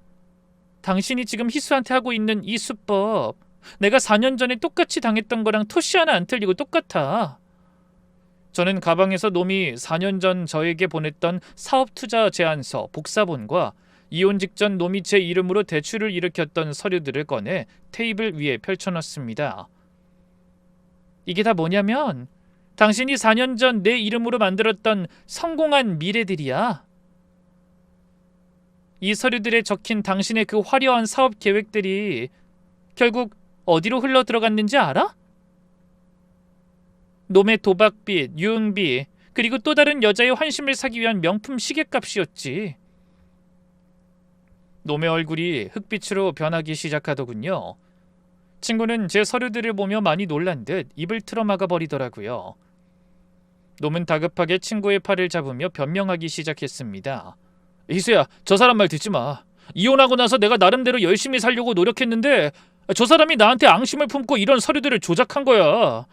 당신이 지금 희수한테 하고 있는 이 수법, 내가 4년 전에 똑같이 당했던 거랑 토시 하나 안 틀리고 똑같아. 저는 가방에서 놈이 4년 전 저에게 보냈던 사업투자 제안서 복사본과 이혼 직전 놈이 제 이름으로 대출을 일으켰던 서류들을 꺼내 테이블 위에 펼쳐놨습니다. 이게 다 뭐냐면 당신이 4년 전 내 이름으로 만들었던 성공한 미래들이야. 이 서류들에 적힌 당신의 그 화려한 사업 계획들이 결국 어디로 흘러들어갔는지 알아? 놈의 도박빚, 유흥비, 그리고 또 다른 여자의 환심을 사기 위한 명품 시계값이었지. 놈의 얼굴이 흑빛으로 변하기 시작하더군요. 친구는 제 서류들을 보며 많이 놀란 듯 입을 틀어막아 버리더라고요. 놈은 다급하게 친구의 팔을 잡으며 변명하기 시작했습니다. 희수야, 저 사람 말 듣지 마. 이혼하고 나서 내가 나름대로 열심히 살려고 노력했는데 저 사람이 나한테 앙심을 품고 이런 서류들을 조작한 거야.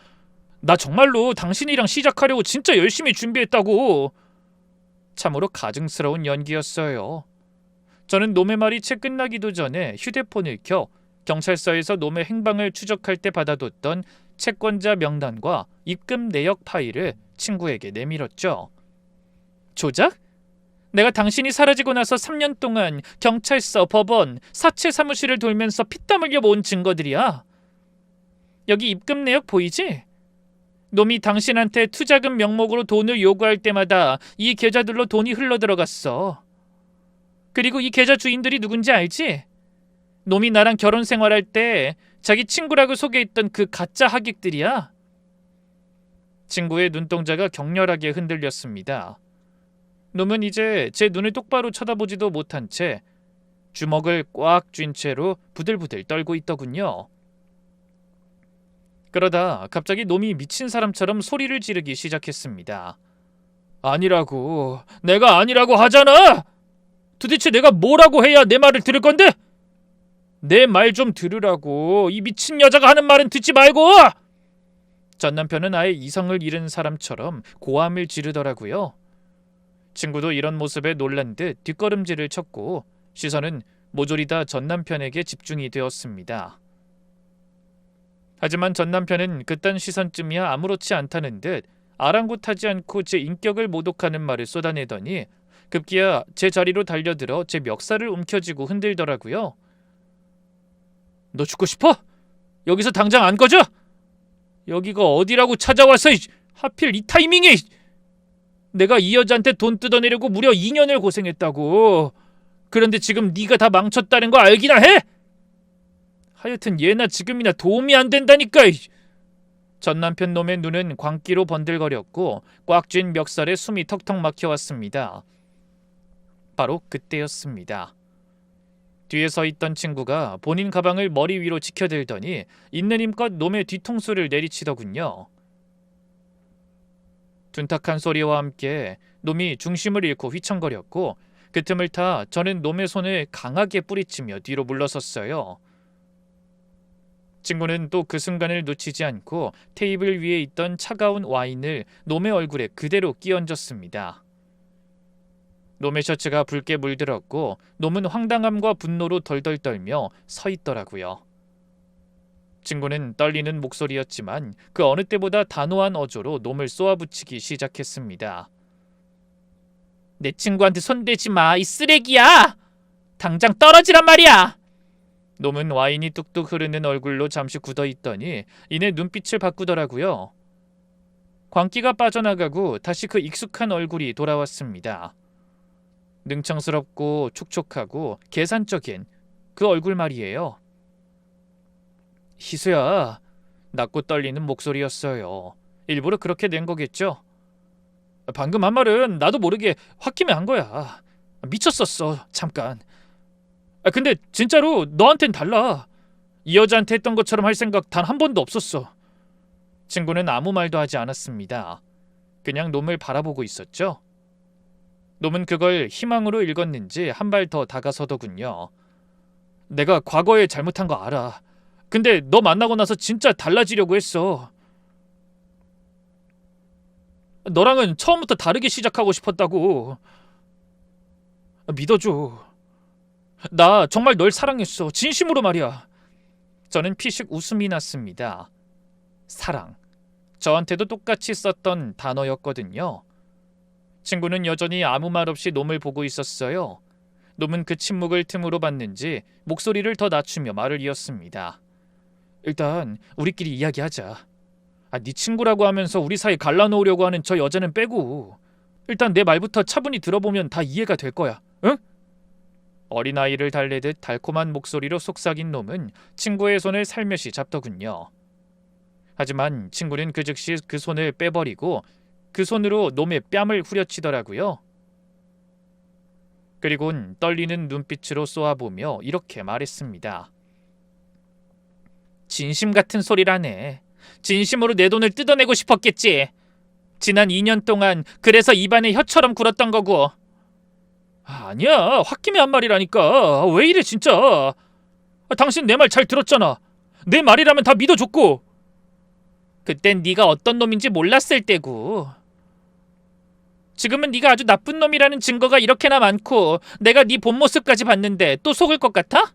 나 정말로 당신이랑 시작하려고 진짜 열심히 준비했다고. 참으로 가증스러운 연기였어요. 저는 놈의 말이 채 끝나기도 전에 휴대폰을 켜 경찰서에서 놈의 행방을 추적할 때 받아뒀던 채권자 명단과 입금 내역 파일을 친구에게 내밀었죠. 조작? 내가 당신이 사라지고 나서 3년 동안 경찰서, 법원, 사채 사무실을 돌면서 피땀 흘려 모은 증거들이야. 여기 입금 내역 보이지? 놈이 당신한테 투자금 명목으로 돈을 요구할 때마다 이 계좌들로 돈이 흘러들어갔어. 그리고 이 계좌 주인들이 누군지 알지? 놈이 나랑 결혼 생활할 때 자기 친구라고 소개했던 그 가짜 하객들이야. 친구의 눈동자가 격렬하게 흔들렸습니다. 놈은 이제 제 눈을 똑바로 쳐다보지도 못한 채 주먹을 꽉 쥔 채로 부들부들 떨고 있더군요. 그러다 갑자기 놈이 미친 사람처럼 소리를 지르기 시작했습니다. 아니라고, 내가 아니라고 하잖아! 도대체 내가 뭐라고 해야 내 말을 들을 건데? 내 말 좀 들으라고. 이 미친 여자가 하는 말은 듣지 말고! 전 남편은 아예 이성을 잃은 사람처럼 고함을 지르더라고요. 친구도 이런 모습에 놀란 듯 뒷걸음질을 쳤고 시선은 모조리 다 전 남편에게 집중이 되었습니다. 하지만 전 남편은 그딴 시선쯤이야 아무렇지 않다는 듯 아랑곳하지 않고 제 인격을 모독하는 말을 쏟아내더니 급기야 제 자리로 달려들어 제 멱살을 움켜쥐고 흔들더라고요. 너 죽고 싶어? 여기서 당장 안 꺼져? 여기가 어디라고 찾아와서 하필 이 타이밍에. 내가 이 여자한테 돈 뜯어내려고 무려 2년을 고생했다고. 그런데 지금 네가 다 망쳤다는 거 알기나 해? 하여튼 얘나 지금이나 도움이 안 된다니까. 전 남편 놈의 눈은 광기로 번들거렸고 꽉 쥔 멱살에 숨이 턱턱 막혀왔습니다. 바로 그때였습니다. 뒤에 서 있던 친구가 본인 가방을 머리 위로 치켜들더니 있는 힘껏 놈의 뒤통수를 내리치더군요. 둔탁한 소리와 함께 놈이 중심을 잃고 휘청거렸고 그 틈을 타 저는 놈의 손을 강하게 뿌리치며 뒤로 물러섰어요. 친구는 또 그 순간을 놓치지 않고 테이블 위에 있던 차가운 와인을 놈의 얼굴에 그대로 끼얹었습니다. 놈의 셔츠가 붉게 물들었고 놈은 황당함과 분노로 덜덜 떨며 서 있더라고요. 친구는 떨리는 목소리였지만 그 어느 때보다 단호한 어조로 놈을 쏘아붙이기 시작했습니다. 내 친구한테 손대지 마, 이 쓰레기야! 당장 떨어지란 말이야! 놈은 와인이 뚝뚝 흐르는 얼굴로 잠시 굳어있더니 이내 눈빛을 바꾸더라고요. 광기가 빠져나가고 다시 그 익숙한 얼굴이 돌아왔습니다. 능청스럽고 촉촉하고 계산적인 그 얼굴 말이에요. 희수야, 낮고 떨리는 목소리였어요. 일부러 그렇게 낸 거겠죠? 방금 한 말은 나도 모르게 홧김에 한 거야. 미쳤었어, 잠깐. 근데 진짜로 너한텐 달라. 이 여자한테 했던 것처럼 할 생각 단 한 번도 없었어. 친구는 아무 말도 하지 않았습니다. 그냥 놈을 바라보고 있었죠. 놈은 그걸 희망으로 읽었는지 한 발 더 다가서더군요. 내가 과거에 잘못한 거 알아. 근데 너 만나고 나서 진짜 달라지려고 했어. 너랑은 처음부터 다르게 시작하고 싶었다고. 믿어줘. 나 정말 널 사랑했어. 진심으로 말이야. 저는 피식 웃음이 났습니다. 사랑. 저한테도 똑같이 썼던 단어였거든요. 친구는 여전히 아무 말 없이 놈을 보고 있었어요. 놈은 그 침묵을 틈으로 봤는지 목소리를 더 낮추며 말을 이었습니다. 일단 우리끼리 이야기하자. 네 친구라고 하면서 우리 사이 갈라놓으려고 하는 저 여자는 빼고 일단 내 말부터 차분히 들어보면 다 이해가 될 거야. 응? 어린아이를 달래듯 달콤한 목소리로 속삭인 놈은 친구의 손을 살며시 잡더군요. 하지만 친구는 그 즉시 그 손을 빼버리고 그 손으로 놈의 뺨을 후려치더라고요. 그리곤 떨리는 눈빛으로 쏘아보며 이렇게 말했습니다. 진심 같은 소리라네. 진심으로 내 돈을 뜯어내고 싶었겠지. 지난 2년 동안 그래서 입안에 혀처럼 굴었던 거고. 아니야, 홧김에 한 말이라니까. 왜 이래 진짜. 당신 내 말 잘 들었잖아. 내 말이라면 다 믿어줬고. 그땐 네가 어떤 놈인지 몰랐을 때고. 지금은 네가 아주 나쁜 놈이라는 증거가 이렇게나 많고 내가 네 본 모습까지 봤는데 또 속을 것 같아?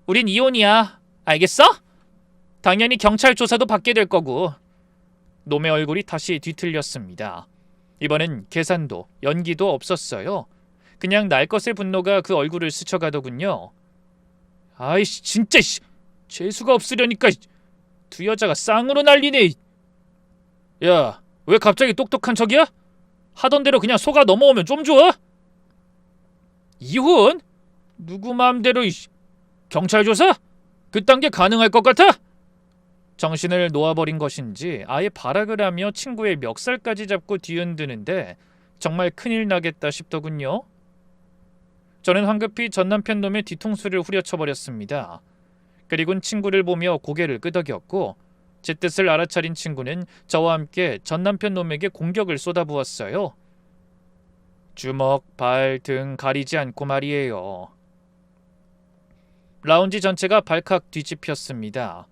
우린 이혼이야. 알겠어? 당연히 경찰 조사도 받게 될 거고. 놈의 얼굴이 다시 뒤틀렸습니다. 이번엔 계산도 연기도 없었어요. 그냥 날 것의 분노가 그 얼굴을 스쳐가더군요. 아이씨 진짜 재수가 없으려니까 두 여자가 쌍으로 난리네. 야, 왜 갑자기 똑똑한 척이야? 하던 대로 그냥 속아 넘어오면 좀 줘. 이혼? 누구 마음대로. 경찰 조사? 그딴 게 가능할 것 같아? 정신을 놓아버린 것인지 아예 발악을 하며 친구의 멱살까지 잡고 뒤흔드는데 정말 큰일 나겠다 싶더군요. 저는 황급히 전남편 놈의 뒤통수를 후려쳐버렸습니다. 그리곤 친구를 보며 고개를 끄덕였고 제 뜻을 알아차린 친구는 저와 함께 전남편 놈에게 공격을 쏟아부었어요. 주먹, 발, 등 가리지 않고 말이에요. 라운지 전체가 발칵 뒤집혔습니다.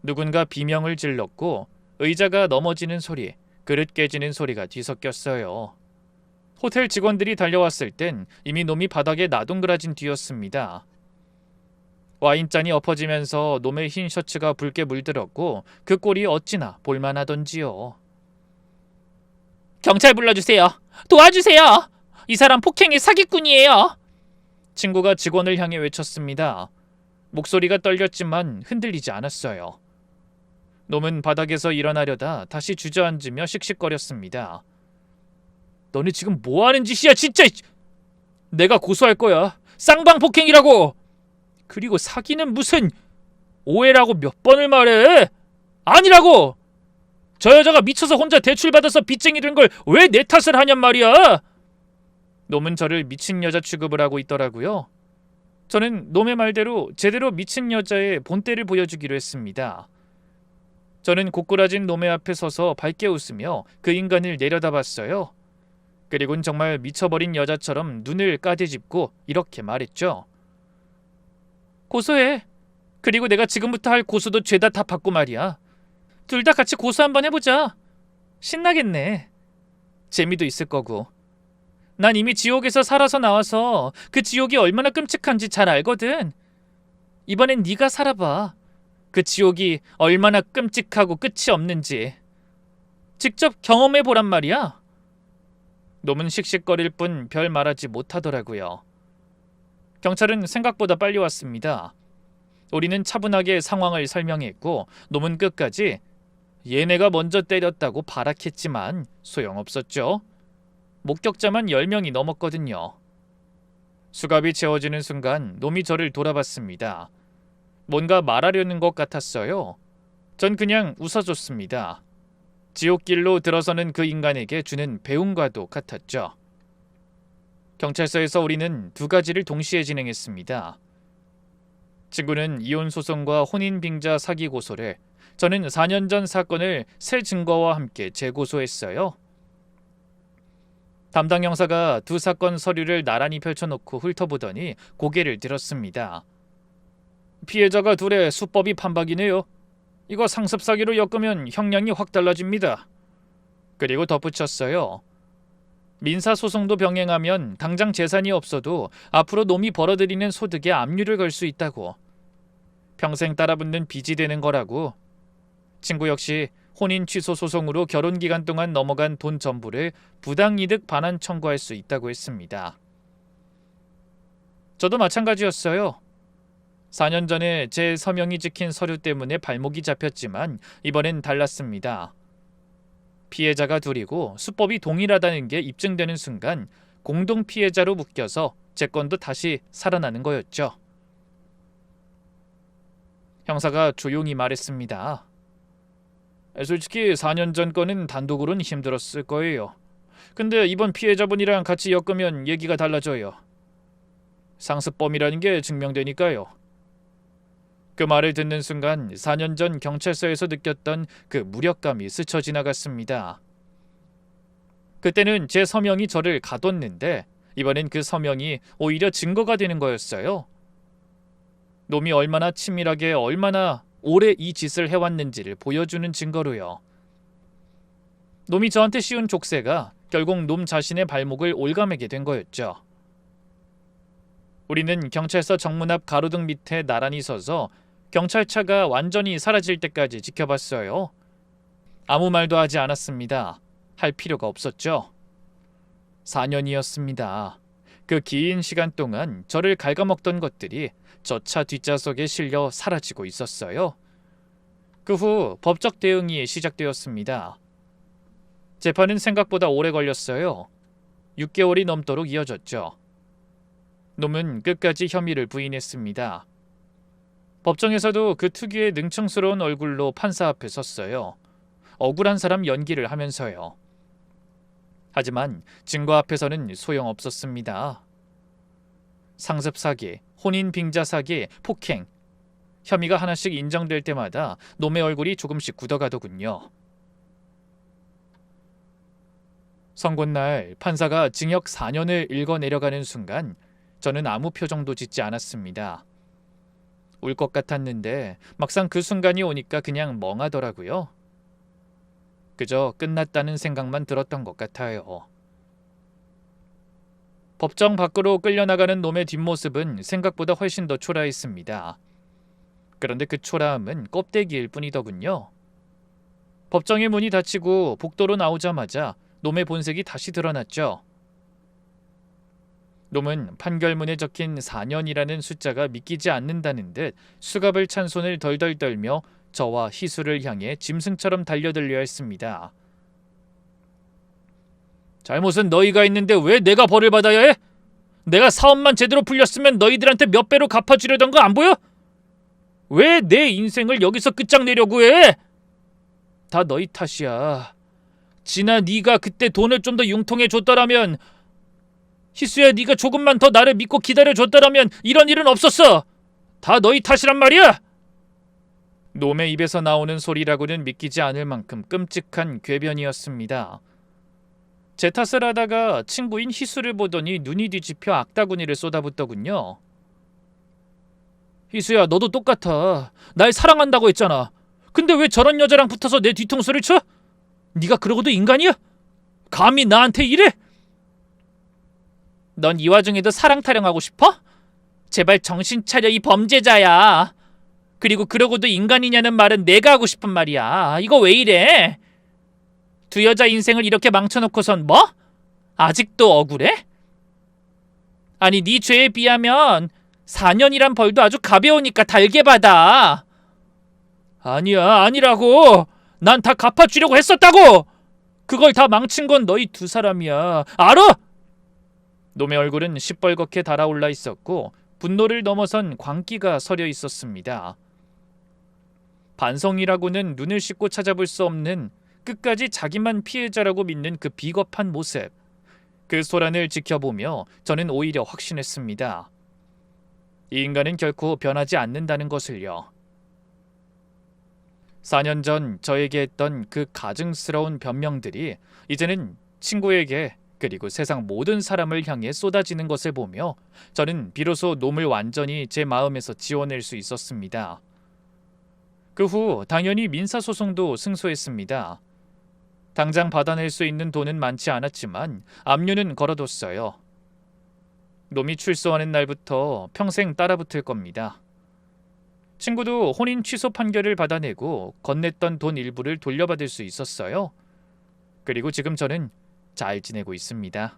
누군가 비명을 질렀고 의자가 넘어지는 소리, 그릇 깨지는 소리가 뒤섞였어요. 호텔 직원들이 달려왔을 땐 이미 놈이 바닥에 나동그라진 뒤였습니다. 와인잔이 엎어지면서 놈의 흰 셔츠가 붉게 물들었고 그 꼴이 어찌나 볼만하던지요. 경찰 불러주세요. 도와주세요. 이 사람 폭행의 사기꾼이에요. 친구가 직원을 향해 외쳤습니다. 목소리가 떨렸지만 흔들리지 않았어요. 놈은 바닥에서 일어나려다 다시 주저앉으며 씩씩거렸습니다. 너네 지금 뭐하는 짓이야 진짜. 내가 고소할 거야. 쌍방폭행이라고. 그리고 사기는 무슨. 오해라고 몇 번을 말해. 아니라고. 저 여자가 미쳐서 혼자 대출받아서 빚쟁이 된 걸 왜 내 탓을 하냔 말이야. 놈은 저를 미친 여자 취급을 하고 있더라고요. 저는 놈의 말대로 제대로 미친 여자의 본때를 보여주기로 했습니다. 저는 고꾸라진 놈의 앞에 서서 밝게 웃으며 그 인간을 내려다봤어요. 그리곤 정말 미쳐버린 여자처럼 눈을 까디집고 이렇게 말했죠. 고소해. 그리고 내가 지금부터 할 고소도 죄다 다 받고 말이야. 둘 다 같이 고소 한번 해보자. 신나겠네. 재미도 있을 거고. 난 이미 지옥에서 살아서 나와서 그 지옥이 얼마나 끔찍한지 잘 알거든. 이번엔 네가 살아봐. 그 지옥이 얼마나 끔찍하고 끝이 없는지. 직접 경험해보란 말이야. 놈은 씩씩거릴 뿐 별 말하지 못하더라고요. 경찰은 생각보다 빨리 왔습니다. 우리는 차분하게 상황을 설명했고 놈은 끝까지 얘네가 먼저 때렸다고 발악했지만 소용없었죠. 목격자만 10명이 넘었거든요. 수갑이 채워지는 순간 놈이 저를 돌아봤습니다. 뭔가 말하려는 것 같았어요. 전 그냥 웃어줬습니다. 지옥길로 들어서는 그 인간에게 주는 배움과도 같았죠. 경찰서에서 우리는 두 가지를 동시에 진행했습니다. 친구는 이혼 소송과 혼인 빙자 사기 고소를, 저는 4년 전 사건을 새 증거와 함께 재고소했어요. 담당 형사가 두 사건 서류를 나란히 펼쳐놓고 훑어보더니 고개를 들었습니다. 피해자가 둘의 수법이 판박이네요. 이거 상습 사기로 엮으면 형량이 확 달라집니다. 그리고 덧붙였어요. 민사소송도 병행하면 당장 재산이 없어도 앞으로 놈이 벌어들이는 소득에 압류를 걸 수 있다고. 평생 따라붙는 빚이 되는 거라고. 친구 역시 혼인 취소 소송으로 결혼 기간 동안 넘어간 돈 전부를 부당이득 반환 청구할 수 있다고 했습니다. 저도 마찬가지였어요. 4년 전에 제 서명이 찍힌 서류 때문에 발목이 잡혔지만 이번엔 달랐습니다. 피해자가 둘이고 수법이 동일하다는 게 입증되는 순간 공동 피해자로 묶여서 제 건도 다시 살아나는 거였죠. 형사가 조용히 말했습니다. 솔직히 4년 전 건은 단독으로는 힘들었을 거예요. 근데 이번 피해자분이랑 같이 엮으면 얘기가 달라져요. 상습범이라는 게 증명되니까요. 그 말을 듣는 순간 4년 전 경찰서에서 느꼈던 그 무력감이 스쳐 지나갔습니다. 그때는 제 서명이 저를 가뒀는데 이번엔 그 서명이 오히려 증거가 되는 거였어요. 놈이 얼마나 치밀하게 얼마나 오래 이 짓을 해왔는지를 보여주는 증거로요. 놈이 저한테 씌운 족쇄가 결국 놈 자신의 발목을 올가매게 된 거였죠. 우리는 경찰서 정문 앞 가로등 밑에 나란히 서서 경찰차가 완전히 사라질 때까지 지켜봤어요. 아무 말도 하지 않았습니다. 할 필요가 없었죠. 4년이었습니다. 그 긴 시간 동안 저를 갉아먹던 것들이 저 차 뒷좌석에 실려 사라지고 있었어요. 그 후 법적 대응이 시작되었습니다. 재판은 생각보다 오래 걸렸어요. 6개월이 넘도록 이어졌죠. 놈은 끝까지 혐의를 부인했습니다. 법정에서도 그 특유의 능청스러운 얼굴로 판사 앞에 섰어요. 억울한 사람 연기를 하면서요. 하지만 증거 앞에서는 소용없었습니다. 상습 사기, 혼인 빙자 사기, 폭행. 혐의가 하나씩 인정될 때마다 놈의 얼굴이 조금씩 굳어가더군요. 선고날 판사가 징역 4년을 읽어내려가는 순간 저는 아무 표정도 짓지 않았습니다. 울 것 같았는데 막상 그 순간이 오니까 그냥 멍하더라고요. 그저 끝났다는 생각만 들었던 것 같아요. 법정 밖으로 끌려나가는 놈의 뒷모습은 생각보다 훨씬 더 초라했습니다. 그런데 그 초라함은 껍데기일 뿐이더군요. 법정의 문이 닫히고 복도로 나오자마자 놈의 본색이 다시 드러났죠. 놈은 판결문에 적힌 4년이라는 숫자가 믿기지 않는다는 듯 수갑을 찬 손을 덜덜 떨며 저와 희수를 향해 짐승처럼 달려들려 했습니다. 잘못은 너희가 했는데 왜 내가 벌을 받아야 해? 내가 사업만 제대로 풀렸으면 너희들한테 몇 배로 갚아주려던 거 안 보여? 왜 내 인생을 여기서 끝장내려고 해? 다 너희 탓이야. 진아 네가 그때 돈을 좀 더 융통해 줬더라면, 희수야 네가 조금만 더 나를 믿고 기다려줬더라면 이런 일은 없었어. 다 너희 탓이란 말이야. 놈의 입에서 나오는 소리라고는 믿기지 않을 만큼 끔찍한 궤변이었습니다. 제 탓을 하다가 친구인 희수를 보더니 눈이 뒤집혀 악다구니를 쏟아붓더군요. 희수야 너도 똑같아. 날 사랑한다고 했잖아. 근데 왜 저런 여자랑 붙어서 내 뒤통수를 쳐? 네가 그러고도 인간이야? 감히 나한테 이래? 넌 이 와중에도 사랑 타령하고 싶어? 제발 정신 차려 이 범죄자야. 그리고 그러고도 인간이냐는 말은 내가 하고 싶은 말이야. 이거 왜 이래? 두 여자 인생을 이렇게 망쳐놓고선 뭐? 아직도 억울해? 아니 네 죄에 비하면 4년이란 벌도 아주 가벼우니까 달게 받아. 아니야 아니라고. 난 다 갚아주려고 했었다고. 그걸 다 망친 건 너희 두 사람이야. 알아? 놈의 얼굴은 시뻘겋게 달아올라 있었고 분노를 넘어선 광기가 서려 있었습니다. 반성이라고는 눈을 씻고 찾아볼 수 없는 끝까지 자기만 피해자라고 믿는 그 비겁한 모습. 그 소란을 지켜보며 저는 오히려 확신했습니다. 이 인간은 결코 변하지 않는다는 것을요. 4년 전 저에게 했던 그 가증스러운 변명들이 이제는 친구에게 그리고 세상 모든 사람을 향해 쏟아지는 것을 보며 저는 비로소 놈을 완전히 제 마음에서 지워낼 수 있었습니다. 그 후 당연히 민사소송도 승소했습니다. 당장 받아낼 수 있는 돈은 많지 않았지만 압류는 걸어뒀어요. 놈이 출소하는 날부터 평생 따라붙을 겁니다. 친구도 혼인 취소 판결을 받아내고 건넸던 돈 일부를 돌려받을 수 있었어요. 그리고 지금 저는 잘 지내고 있습니다.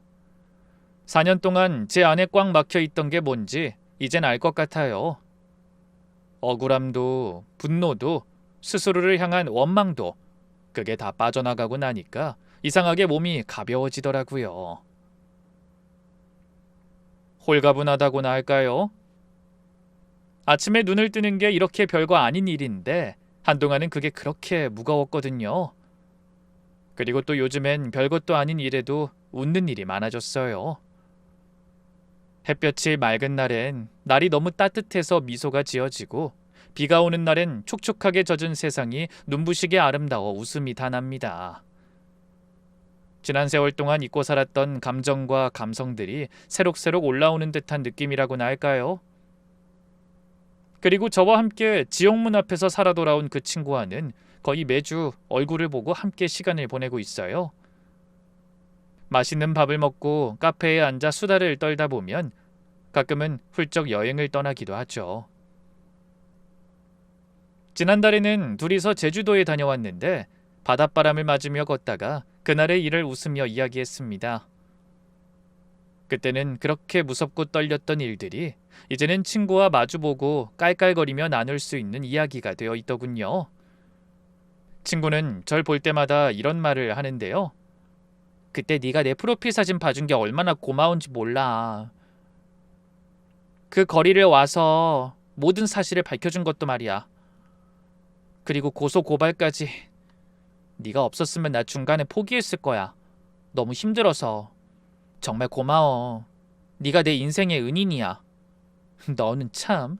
4년 동안 제 안에 꽉 막혀있던 게 뭔지 이젠 알 것 같아요. 억울함도 분노도 스스로를 향한 원망도 그게 다 빠져나가고 나니까 이상하게 몸이 가벼워지더라고요. 홀가분하다고나 할까요? 아침에 눈을 뜨는 게 이렇게 별거 아닌 일인데 한동안은 그게 그렇게 무거웠거든요. 그리고 또 요즘엔 별것도 아닌 일에도 웃는 일이 많아졌어요. 햇볕이 맑은 날엔 날이 너무 따뜻해서 미소가 지어지고 비가 오는 날엔 촉촉하게 젖은 세상이 눈부시게 아름다워 웃음이 다 납니다. 지난 세월 동안 잊고 살았던 감정과 감성들이 새록새록 올라오는 듯한 느낌이라고나 할까요? 그리고 저와 함께 지옥문 앞에서 살아 돌아온 그 친구와는 거의 매주 얼굴을 보고 함께 시간을 보내고 있어요. 맛있는 밥을 먹고 카페에 앉아 수다를 떨다 보면 가끔은 훌쩍 여행을 떠나기도 하죠. 지난달에는 둘이서 제주도에 다녀왔는데 바닷바람을 맞으며 걷다가 그날의 일을 웃으며 이야기했습니다. 그때는 그렇게 무섭고 떨렸던 일들이 이제는 친구와 마주보고 깔깔거리며 나눌 수 있는 이야기가 되어 있더군요. 친구는 절 볼 때마다 이런 말을 하는데요. 그때 네가 내 프로필 사진 봐준 게 얼마나 고마운지 몰라. 그 거리를 와서 모든 사실을 밝혀준 것도 말이야. 그리고 고소 고발까지. 네가 없었으면 나 중간에 포기했을 거야. 너무 힘들어서. 정말 고마워. 네가 내 인생의 은인이야. 너는 참.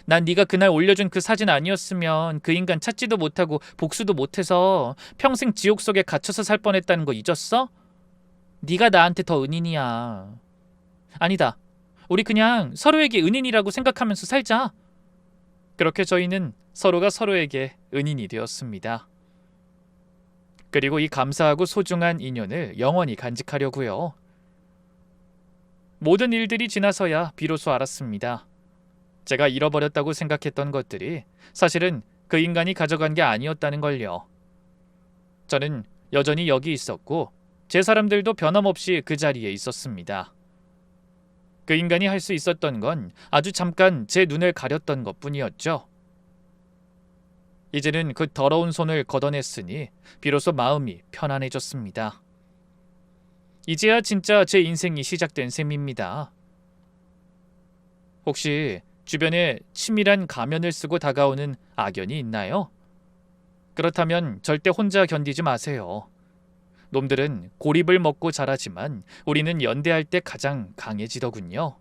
난 네가 그날 올려준 그 사진 아니었으면 그 인간 찾지도 못하고 복수도 못해서 평생 지옥 속에 갇혀서 살 뻔했다는 거 잊었어? 네가 나한테 더 은인이야. 아니다. 우리 그냥 서로에게 은인이라고 생각하면서 살자. 그렇게 저희는 서로가 서로에게 은인이 되었습니다. 그리고 이 감사하고 소중한 인연을 영원히 간직하려고요. 모든 일들이 지나서야 비로소 알았습니다. 제가 잃어버렸다고 생각했던 것들이 사실은 그 인간이 가져간 게 아니었다는 걸요. 저는 여전히 여기 있었고 제 사람들도 변함없이 그 자리에 있었습니다. 그 인간이 할 수 있었던 건 아주 잠깐 제 눈을 가렸던 것뿐이었죠. 이제는 그 더러운 손을 걷어냈으니 비로소 마음이 편안해졌습니다. 이제야 진짜 제 인생이 시작된 셈입니다. 혹시 주변에 치밀한 가면을 쓰고 다가오는 악연이 있나요? 그렇다면 절대 혼자 견디지 마세요. 놈들은 고립을 먹고 자라지만 우리는 연대할 때 가장 강해지더군요.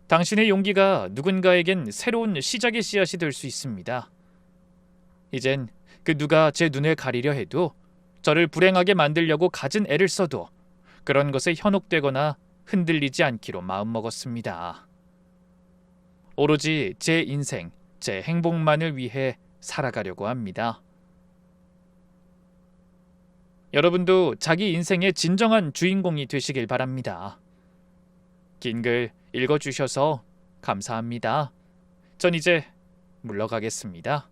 당신의 용기가 누군가에겐 새로운 시작의 씨앗이 될 수 있습니다. 이젠 그 누가 제 눈을 가리려 해도 저를 불행하게 만들려고 갖은 애를 써도 그런 것에 현혹되거나 흔들리지 않기로 마음먹었습니다. 오로지 제 인생, 제 행복만을 위해 살아가려고 합니다. 여러분도 자기 인생의 진정한 주인공이 되시길 바랍니다. 긴 글 읽어주셔서 감사합니다. 전 이제 물러가겠습니다.